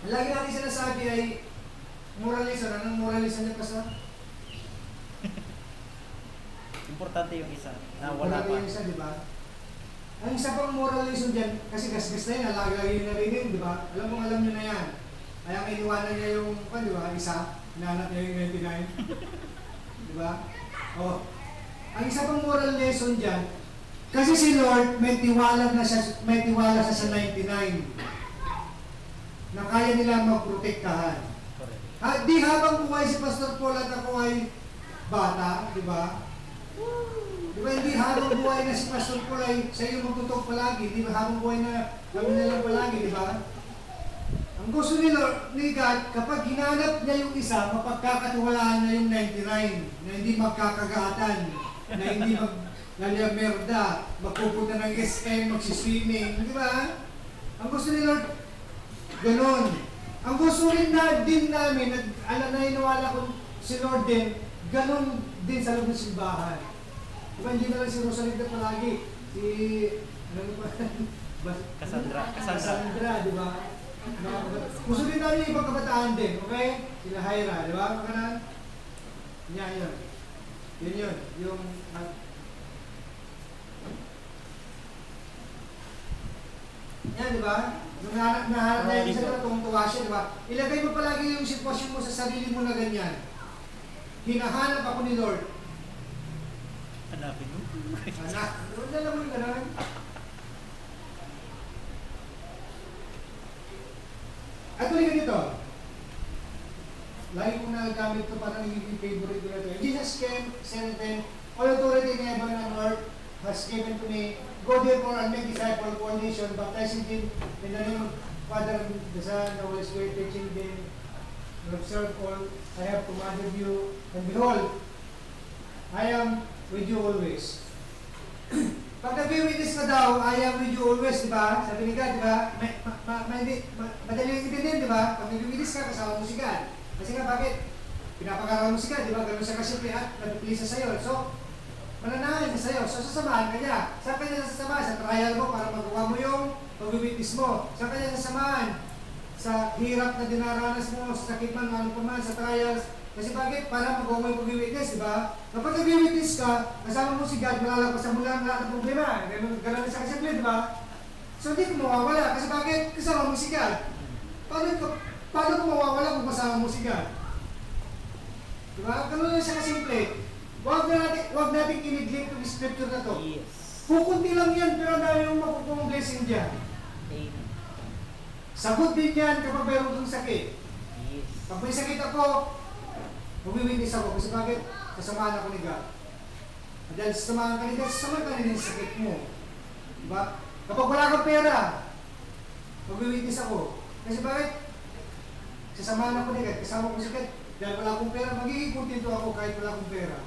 Speaker 1: Ang lagi natin sinasabi ay moralism. Anong moralism niya pa sa?
Speaker 2: Importante yung isa na wala pa.
Speaker 1: Yung isa, di ba? Ang isa pang moralism dyan, kasi gasgas na yun, lagi yung narinig, di ba? Alam nyo na yan. Kaya iniwanan niya yung, di ba, isa, hinanap niya yung 99. Di ba? Oh. Ang isa pang moral lesson dyan, kasi si Lord may tiwala siya sa 99 na kaya nila magprotektahan.
Speaker 2: Correct.
Speaker 1: Di habang buhay si Pastor Paul at ako ay bata, di ba? Di ba hindi habang buhay na si Pastor Paul ay sa iyo magtutok palagi, di ba? Habang buhay na kami na lang palagi, di ba? Ang gusto ni Lord, ni God, kapag hinanap niya yung isa, mapagkakatiwalaan niya yung 99 na hindi magkakagatan, na hindi merda, magpupunta ng SM, magsiswimming, di ba? Ang gusto ni Lord, ganun. Ang gusto rin din namin, naniniwala ko si Lord din, ganun din sa loob ng simbahan. Diba, hindi na lang si Rosalinda palagi, si, ano ba? Cassandra, di ba? Gusto din namin yung ibang kabataan din, okay? Sila Hyra, di ba? Makanan? Yun. Yun. Yung, yan, di ba? Nung nahanap na yung isa na tumutuwa siya, di ba? Ilagay mo palagi yung sitwasyon mo sa sarili mo na ganyan. Hinahanap ako ni Lord.
Speaker 2: Hanapin mo.
Speaker 1: Anak, Lord, alam mo yung gano'n? At tuloy ka dito. Lagi kong nagagamit ko parang nagiging favorite ko na ito. Jesus came, said them, all authority in heaven and earth has given to me. Go therefore and make disciples of all nations, baptizing them in the name of Father, the Son, the Holy Spirit, teaching them to observe all I have commanded you. And behold, I am with you always. Pag nag-witness ka daw, I am with you always, di ba? Sabi ni God, di ba? Madaling intindihin, di ba? Pag nag-witness ka, kasama mo si God. Kasi nga, bakit? Pinapag-aralan mo si God, di ba? Ganun siya kasimple at nag-please sa sa'yo. So, mananahin sa sa'yo. So, sasamahan ka niya. Saan ka niya sasamahan? Sa trial mo para magawa mo yung pag-witness mo. Saan ka niya sasamahan? Sa hirap na dinaranas mo, sa sakit man, ano pa man, sa trials. Kasi bakit? Para magawa mo yung pag-witness, di ba? Kapag nag-witness ka, kasama mo si God, malalagpasan mo lang lahat ng problema. Ganun siya kasimple, di ba? So, hindi ko mawawala. Kasi bakit? Kasama mo si God. Paano ko mawawala kung kasama mo si God? Di ba? Ganun lang siya kasimple. Huwag natin kiniglip yung scripture na to.
Speaker 2: Yes.
Speaker 1: Kukunti lang yan, pero ang dami yung makukuha blessing dyan.
Speaker 2: Amen.
Speaker 1: Sagot din yan kapag mayroon kang sakit.
Speaker 2: Yes.
Speaker 1: Pag may sakit ako, magwiwitness ako. Kasi bakit? Kasamahan ako ni God. At dahil sasamahan ka ni God, sasamahan ka rin yung sakit mo. Diba? Kapag wala kang pera, magwiwitness ako. Kasi bakit? Sasamahan ako ni God, kasama ko si God. Dahil wala akong pera, magiging kontento ako kahit wala akong pera.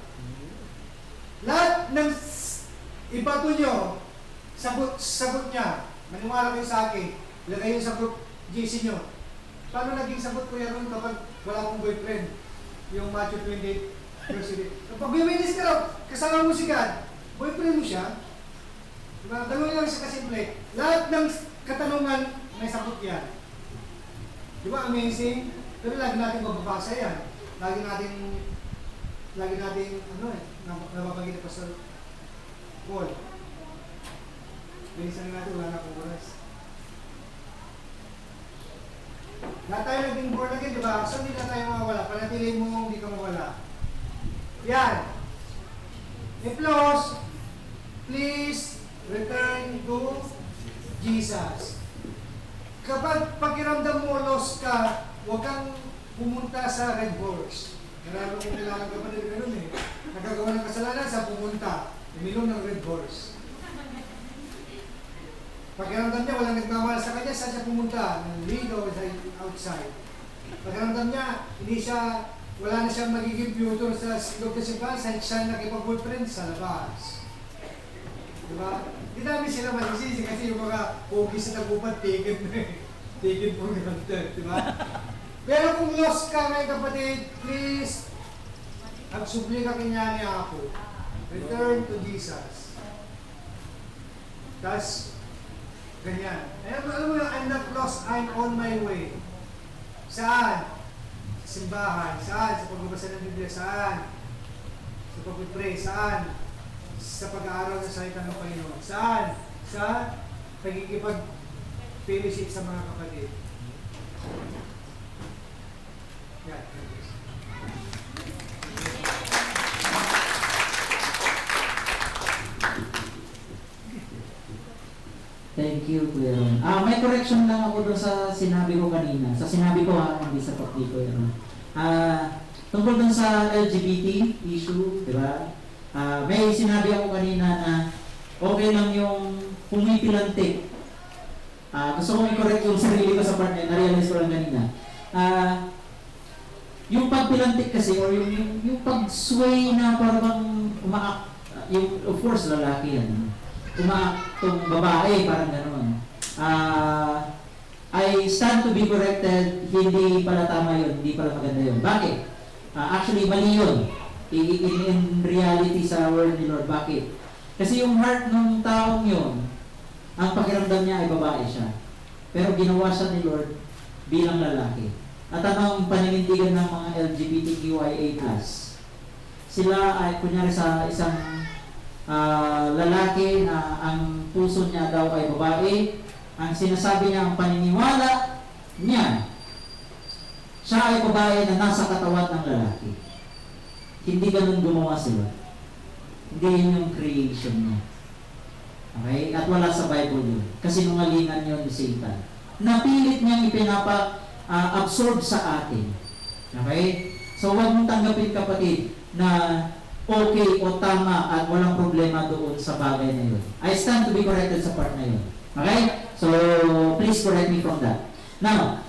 Speaker 1: Lahat ng ibato nyo, sagot niya. Maniwala kayo sa akin. Ilagay yung sagot GC nyo. Paano naging sagot ko yan kapag wala akong boyfriend? Yung Matthew 28, verse 8. Kapag witness ka raw, kasama mo si God, boyfriend mo siya. Diba? Ganun lang siya kasimple. Lahat ng katanungan, may sagot yan. Diba? Amazing? Pero lagi natin mababasa yan. Lagi natin nababanggit pa sa Paul. Bilisan natin, wala na akong oras. Lahat tayo naging born again, di ba? So, hindi na tayo mawawala. Panatiliin mo, hindi ka mawala. Yan. Applause. Please return to Jesus. Kapag pakiramdam mo lost ka, huwag kang pumunta sa Red Horse. Marami kong kilalang kapatid ganun eh. Nagagawa ng kasalanan sa pumunta. Umilong ng Red Horse. Pakiramdam niya, walang nagmamahal sa kanya, saan siya pumunta? Ng league o outside. Pakiramdam niya, wala na siyang magiging tutor sa loob na simbahan, siya nakipag-boyfriend sa labas. Diba? Hindi namin sila magsisisi kasi yung mga pogi sa tagupan, taken for granted, diba? Pero kung lost ka ngayon kapatid, please, agsubli ka kanya ni Apo. Return to Jesus. Tapos, ganyan. Alam mo yung, I'm not lost, I'm on my way. Saan? Sa simbahan. Saan? Sa pagbabasa ng Biblia. Saan? Sa pag-pray. Saan? Sa pag-aaral ng salita ng Panginoon. Saan? Sa pagkikipag-fellowship sa mga kapatid. Yan.
Speaker 3: Thank you, Kuya Ron. May correction lang ako doon sa sinabi ko kanina. Sa sinabi ko hindi sa pati, Kuya Ron. Tungkol doon sa LGBT issue, di ba? May sinabi ako kanina na okay lang yung pumipilantik. Gusto ko i-correct yung sarili ko sa part na na-realize ko lang kanina. Yung pagpilantik kasi or yung pag-sway na parang umaak, yung of course lalaki yan. Umaaktong babae, parang gano'n. I stand to be corrected, hindi pala tama yun, hindi pala maganda yun. Bakit? Actually, mali yun. In reality sa word ni Lord. Bakit? Kasi yung heart ng taong yun, ang pakiramdam niya ay babae siya. Pero ginawa siya ni Lord bilang lalaki. At anong paninindigan ng mga LGBTQIA+. Sila ay, kunyari sa isang lalaki na ang puso niya daw ay babae, ang sinasabi niya, ang paniniwala niya, siya ay babae na nasa katawan ng lalaki. Hindi ganun gumawa sila. Hindi yun yung creation niya. Okay? At wala sa Bible yun. Kasi nungalingan yun ni Satan. Napilit niyang absorb sa atin. Okay? So huwag mong tanggapin kapatid na okay o tama at walang problema doon sa bagay na yun. I stand to be corrected sa part na yun. Okay? So, please correct me from that. Now,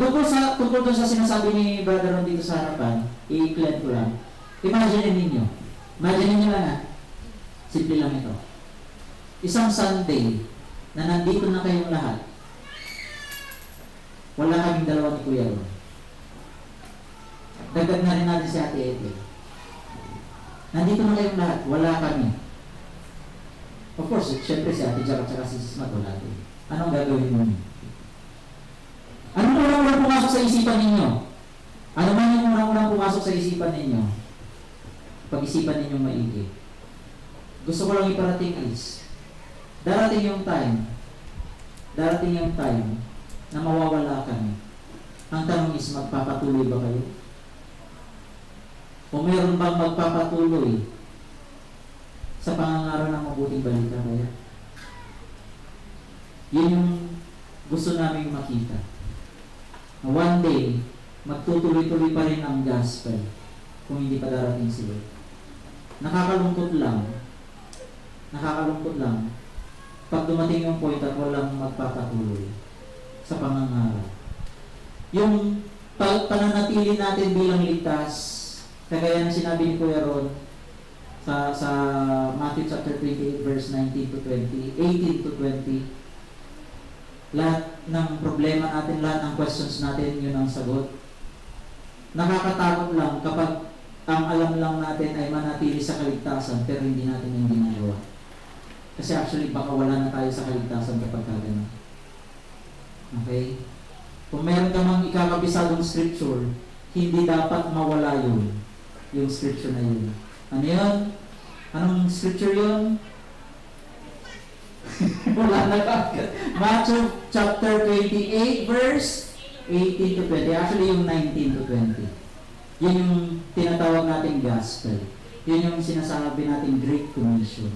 Speaker 3: tungkol doon sa sinasabi ni Brother Ron dito sa harapan, i-clear ko lang. Imagine ninyo lang simple lang ito. Isang Sunday na nandito na kayong lahat, wala kaming dalawa ni Kuya Ron. Dagdag na rin natin si Ate Ete. Nandito na kayong lahat, wala kami. Of course, syempre si Ate Jack at saka si Sis Mat, wala din. Anong gagawin mo? Ano unang pumasok sa isipan ninyo? Ano man yung unang pumasok sa isipan ninyo? Pag-isipan ninyong maigi. Gusto ko lang iparating is, darating yung time na mawawala kami. Ang tanong is, magpapatuloy ba kayo? O meron bang magpapatuloy sa pangangaral ng mabuting balita kaya? Yun yung gusto namin makita. One day, magtutuloy-tuloy pa rin ang gospel kung hindi pa darating si Lord. Nakakalungkot lang pag dumating yung point at walang magpapatuloy sa pangangaral. Yung pananatili natin bilang ligtas, kagaya na sinabi ni Kuya Ron sa Matthew chapter 28 verse 18 to 20, lahat ng problema natin, lahat ng questions natin, yun ang sagot. Nakakatakot lang kapag ang alam lang natin ay manatili sa kaligtasan pero hindi natin yung ginagawa. Kasi actually baka wala na tayo sa kaligtasan kapag kagano. Okay? Kung meron ka mang ikakabisadong scripture, hindi dapat mawala yun. Yung scripture na yun. Ano yun? Anong scripture yun? Wala na ka. Matthew chapter 28 verse 18 to 20. Actually yung 19 to 20. Yun yung tinatawag nating gospel. Yun yung sinasabi nating Great Commission.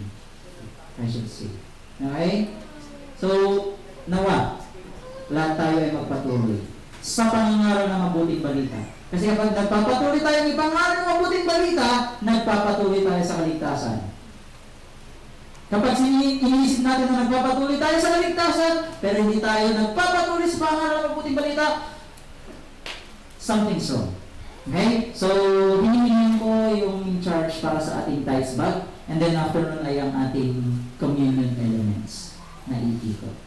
Speaker 3: I should say. Okay? So, nawa, lahat tayo ay magpatuloy sa pangangaral ng mabuting balita. Kasi kapag nagpapatuloy tayo ng ipangaral ng mabuting balita, nagpapatuloy tayo sa kaligtasan. Kapag iniisip natin na nagpapatuloy tayo sa kaligtasan, pero hindi tayo nagpapatuloy sa pangaral ng mabuting balita, something's wrong. Okay? So, hinihingi ko yung charge para sa ating tithes bag, and then after nun ay ang ating communion elements na iikot.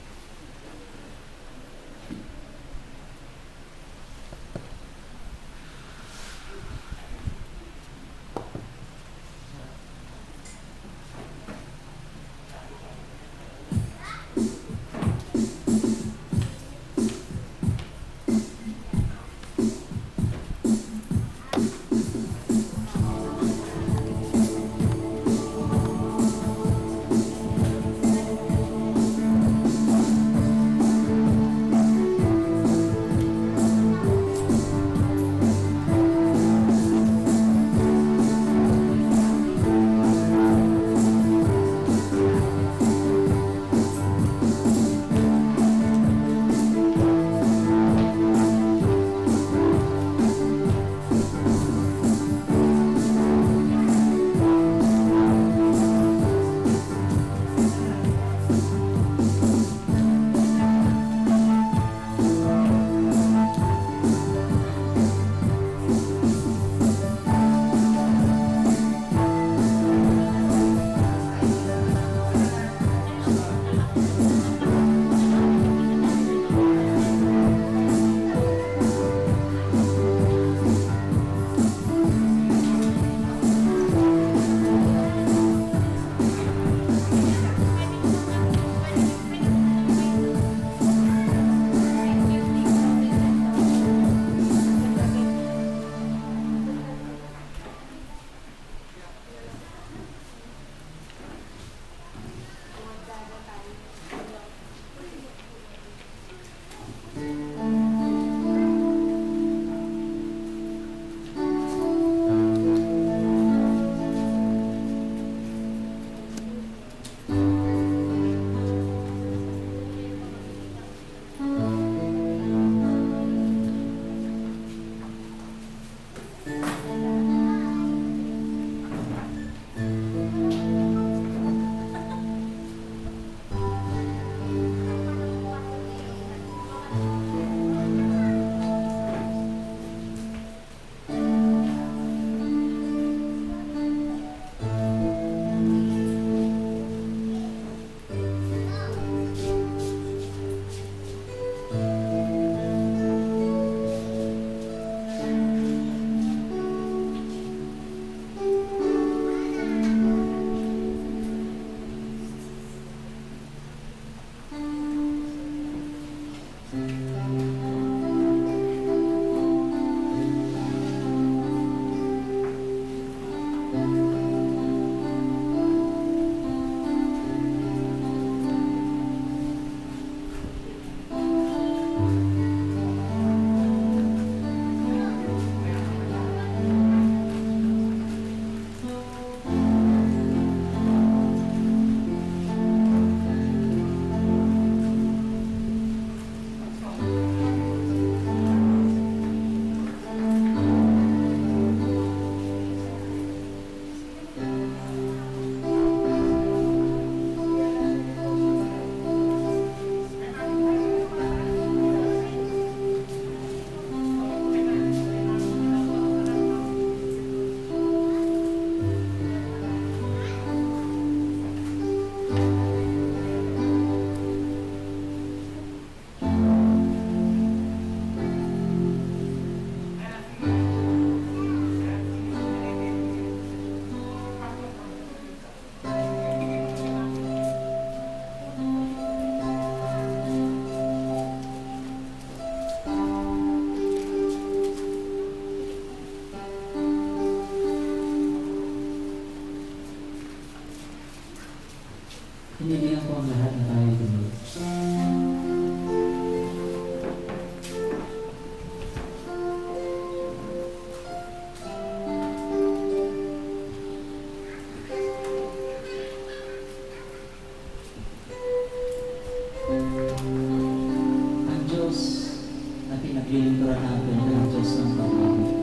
Speaker 3: Lilingkuran natin ng Diyos ng pag-ibig.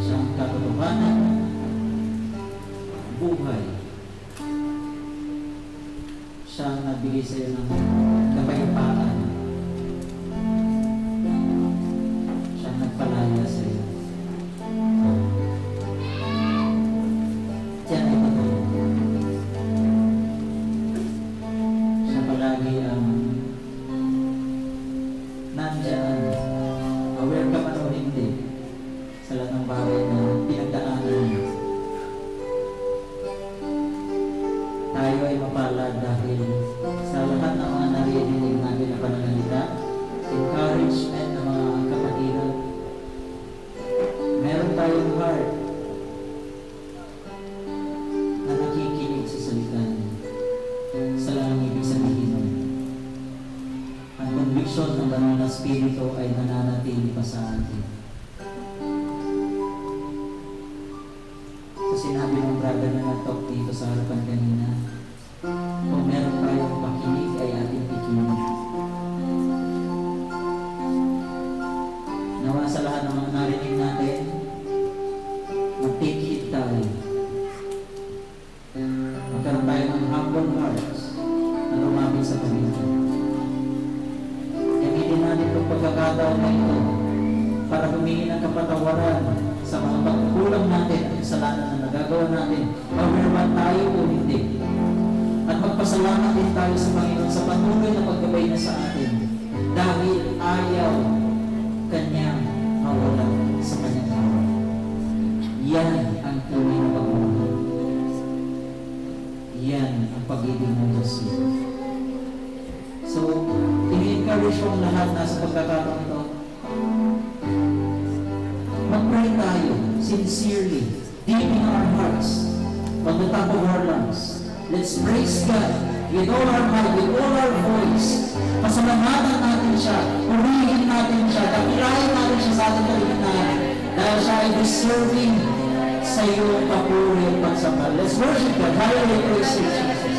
Speaker 3: Siya ang katotohanan, buhay. Siya ang nagbigay sa iyo ng kapayapaan. Siya ang nagpalaya sa iyo. Siya ay totoo. Siya palagi ang nandiyan, aware ka man o hindi sa lahat ng bagay na pinagdaanan mo. Tayo ay mapalad dahil sa lahat ng mga naririnig namin na pananalita, encouragement ng mga kapatiran, meron tayong heart na nakikinig sa salita niya. Sa lang ibig sabihin nun, ang conviction ng banal na spirito ay nananatili pa sa atin. Sa sinabi ng brother na nag-talk dito sa harapan kanina, kung meron tayong pakinig ay ating ikinig. Nawa sa lahat ng mga narinig natin, mag-take heed tayo. Magkaroon tayo ng humble hearts na lumapit sa Panginoon. Gamitin natin itong pagkakataon na ito para humingi ng kapatawaran sa mga pagkukulang natin at kasalanan na nagagawa natin, aware man tayo o hindi. At magpasalamat din tayo sa Panginoon sa patuloy na paggabay niya sa atin dahil ayaw Kanyang mawala sa Kanyang hawak. Yan ang tunay na pagmamahal. Yan ang pag-ibig ng Diyos. So, ini-encourage ko ang lahat na sa pagkakataon ito. Mag-pray tayo sincerely, deep in our hearts, on the top of our lungs. Let's praise God with all our might, with all our voice. Pasalamatan natin siya, purihin natin siya, dakilahin natin siya sa ating kaligtayan dahil siya ay deserving sa iyong papuri at pagsambal. Let's worship God. Hallelujah, praise you, Jesus.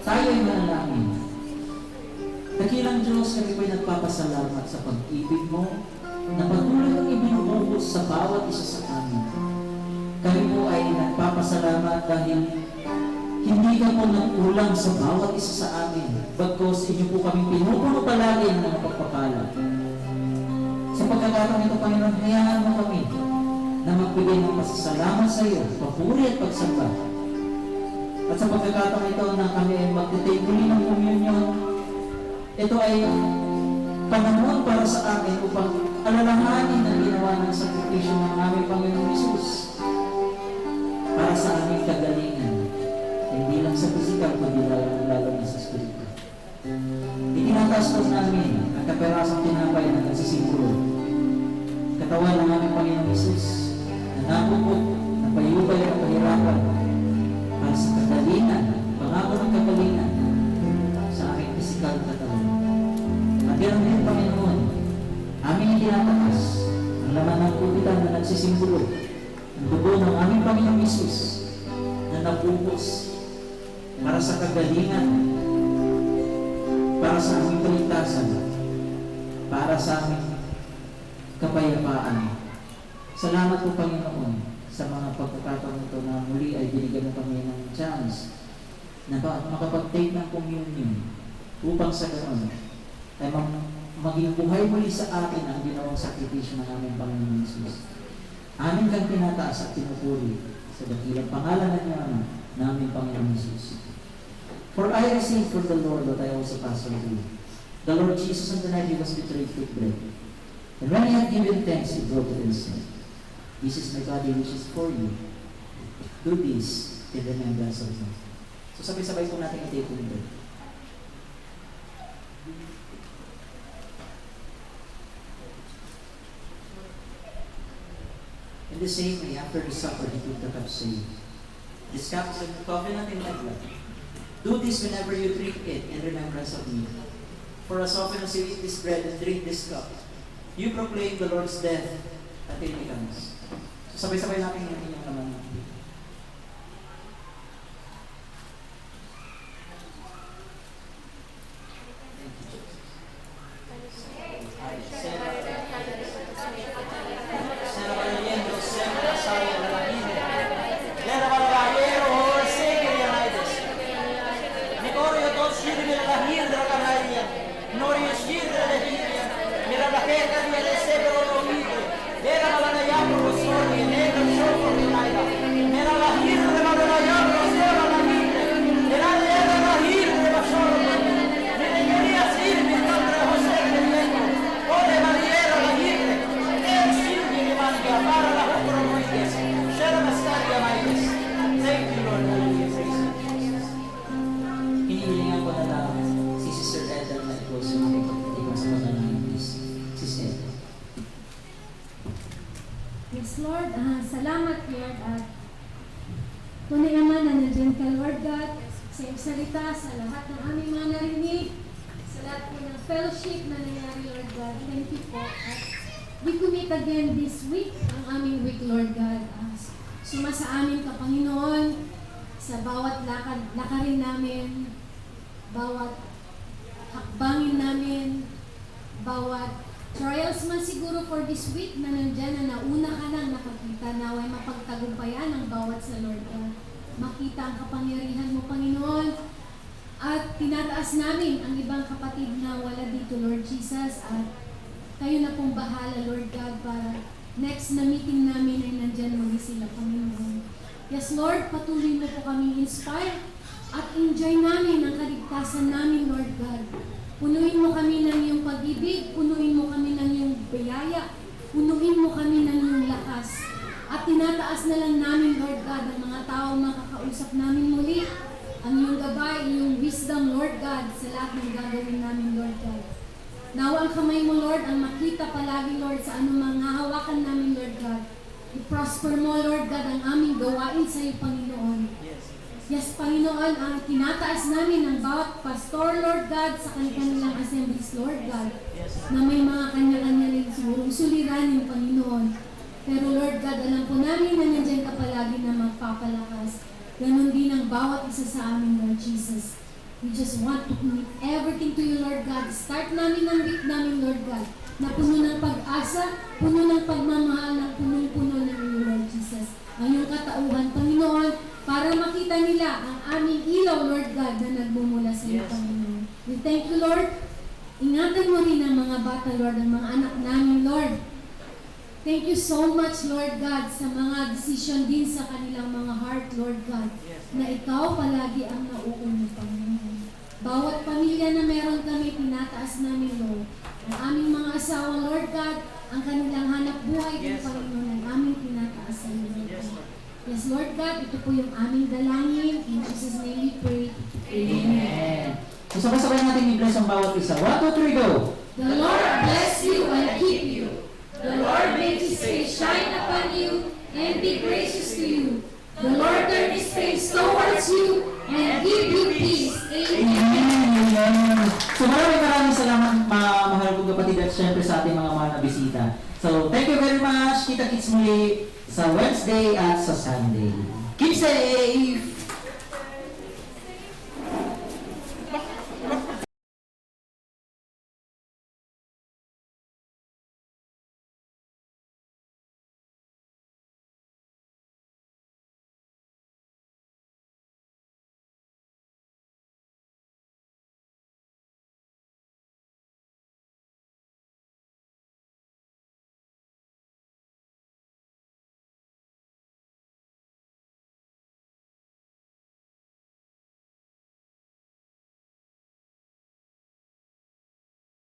Speaker 3: Tayo ay manalangin. Dakilang Diyos, kami po'y nagpapasalamat sa pag-ibig mo na patuloy ang ibinubuhos sa bawat isa sa amin. Kami po ay nagpapasalamat dahil hindi ka po nagkulang sa bawat isa sa amin. Bagkos inyo po kami pinupuno palagi ng mga pagpapala. Sa pagkakataon ito, Panginoon, hayaan mo kami na magbigay ng pasasalamat sa iyo, papuri at pagsamba. At sa pagkakataon ito na kami ay magtitake muli ng communion, ito ay panahon para sa amin upang alalahanin ang ginawa ng sakripisyo ng aming Panginoong Hesus para sa aming kagalingan, hindi lang sa pisikal, kundi lalo na sa spirito. Itinataas po namin ang kaperasang tinapay na nagsisimbolo, katawan ng aming Panginoong Hesus na napupot, napayubay at pahirapan para sa kagalingan, pangako ng kagalingan sa aking pisikal na katawan. At ganoon din, Panginoon, aming itinataas ang laman ng kubitan na nagsisimbolo, ang dugo ng aming Panginoong Hesus na napupos para sa kagalingan, para sa aming kaligtasan, para sa aming kapayapaan. Salamat po, Panginoon, sa mga pagkakataon ito na muli ay binigyan mo kami ng chance na makapag-take ng communion upang sa ganoon ay maging buhay muli sa atin ang ginawang sakripisyo ng aming Panginoon Jesus. Amin kang tinataas at pinupuri sa dakilang pangalan ng aming Panginoon Jesus. For I receive from the Lord what I also pass on to you. The Lord Jesus on the night he was betrayed took bread. And when he had given thanks, he broke it and said, "This is my body which is for you. Do this in remembrance of me." So sabay-sabay po natin i-take yung bread. the same way, after the supper, he took the cup, saying, "This cup is the covenant in my blood. Do this whenever you drink it in remembrance of me. For as often as you eat this bread and drink this cup, you proclaim the Lord's death until He comes." So sabay-sabay natin yung inyong naman. Hinihilingan ko na lang si Sister Ethel na i-close yung ating pagtitipan sa panalangin, please. Sister Ethel.
Speaker 4: Yes, Lord. Salamat, Lord. At tunay naman na nandiyan ka, Lord God, sa iyong salita, sa lahat ng aming mga narinig, sa lahat po ng fellowship na nangyari, Lord God. Thank you po. At we commit again this week, ang aming week, Lord God. Sumasa amin ka, Panginoon, sa bawat lakarin namin, bawat hakbangin namin, bawat trials man siguro for this week na nandyan na nauna ka nang nakakita, naway mapagtagumpayan ang bawat sa Lord God. Makita ang kapangyarihan mo, Panginoon, at tinataas namin ang ibang kapatid na wala dito, Lord Jesus, at kayo na pong bahala, Lord God, para next na meeting namin ay nandyan muli sila, Panginoon. Yes, Lord, patuloy mo po kami inspire at enjoy namin ang kaligtasan namin, Lord God. Punuin mo kami ng iyong pag-ibig, punuin mo kami ng iyong biyaya, punuin mo kami ng iyong lakas. At tinataas na lang namin, Lord God, ang mga tao makakausap namin muli, ang iyong gabay, iyong wisdom, Lord God, sa lahat ng gagawin namin, Lord God. Nawa ang kamay mo, Lord, ang makita palagi, Lord, sa anumang hahawakan namin, Lord God. I-prosper mo, Lord God, ang aming gawain sa iyo, Panginoon. Yes, Panginoon, ang tinataas namin ng bawat pastor, Lord God, sa kanilang assemblies, Lord God, na may mga kanya-kanya rin siguro suliranin, Panginoon. Pero Lord God, alam po namin na nandiyan ka palagi na magpapalakas. Ganon din ang bawat isa sa amin, Lord Jesus. We just want to commit everything to you, Lord God. Start namin ang week namin, Lord God, na puno ng pag-asa, puno ng pagmamahal, na punong-puno ng iyo, Lord Jesus. Ang iyong katauhan, Panginoon, para makita nila ang aming ilaw, Lord God, na nagmumula sa iyo, Panginoon. We thank you, Lord. Ingatan mo rin ang mga bata, Lord, ang mga anak namin, Lord. Thank you so much, Lord God, sa mga decision din sa kanilang mga heart, Lord God, na ikaw palagi ang nauuna, Panginoon. Bawat pamilya na meron kami, tinataas namin, Lord. Ang aming mga asawa, Lord God, ang kanilang hanap buhay, Panginoon, ang aming tinataas sa iyo, Lord God. Yes, Lord God, ito po yung aming dalangin. In Jesus' name we pray.
Speaker 3: Amen. So sabay-sabay natin i-bless ang bawat isa. 1, 2, 3, go!
Speaker 4: The Lord bless you and keep you. The Lord make His face shine upon you and be gracious to you. The Lord turn His face towards you and give you peace. Amen.
Speaker 3: Amen. So maraming salamat, mahal kong kapatid, at syempre sa ating mga nabisita. So thank you very much. Kita-kits muli sa Wednesday at sa Sunday. Keep safe!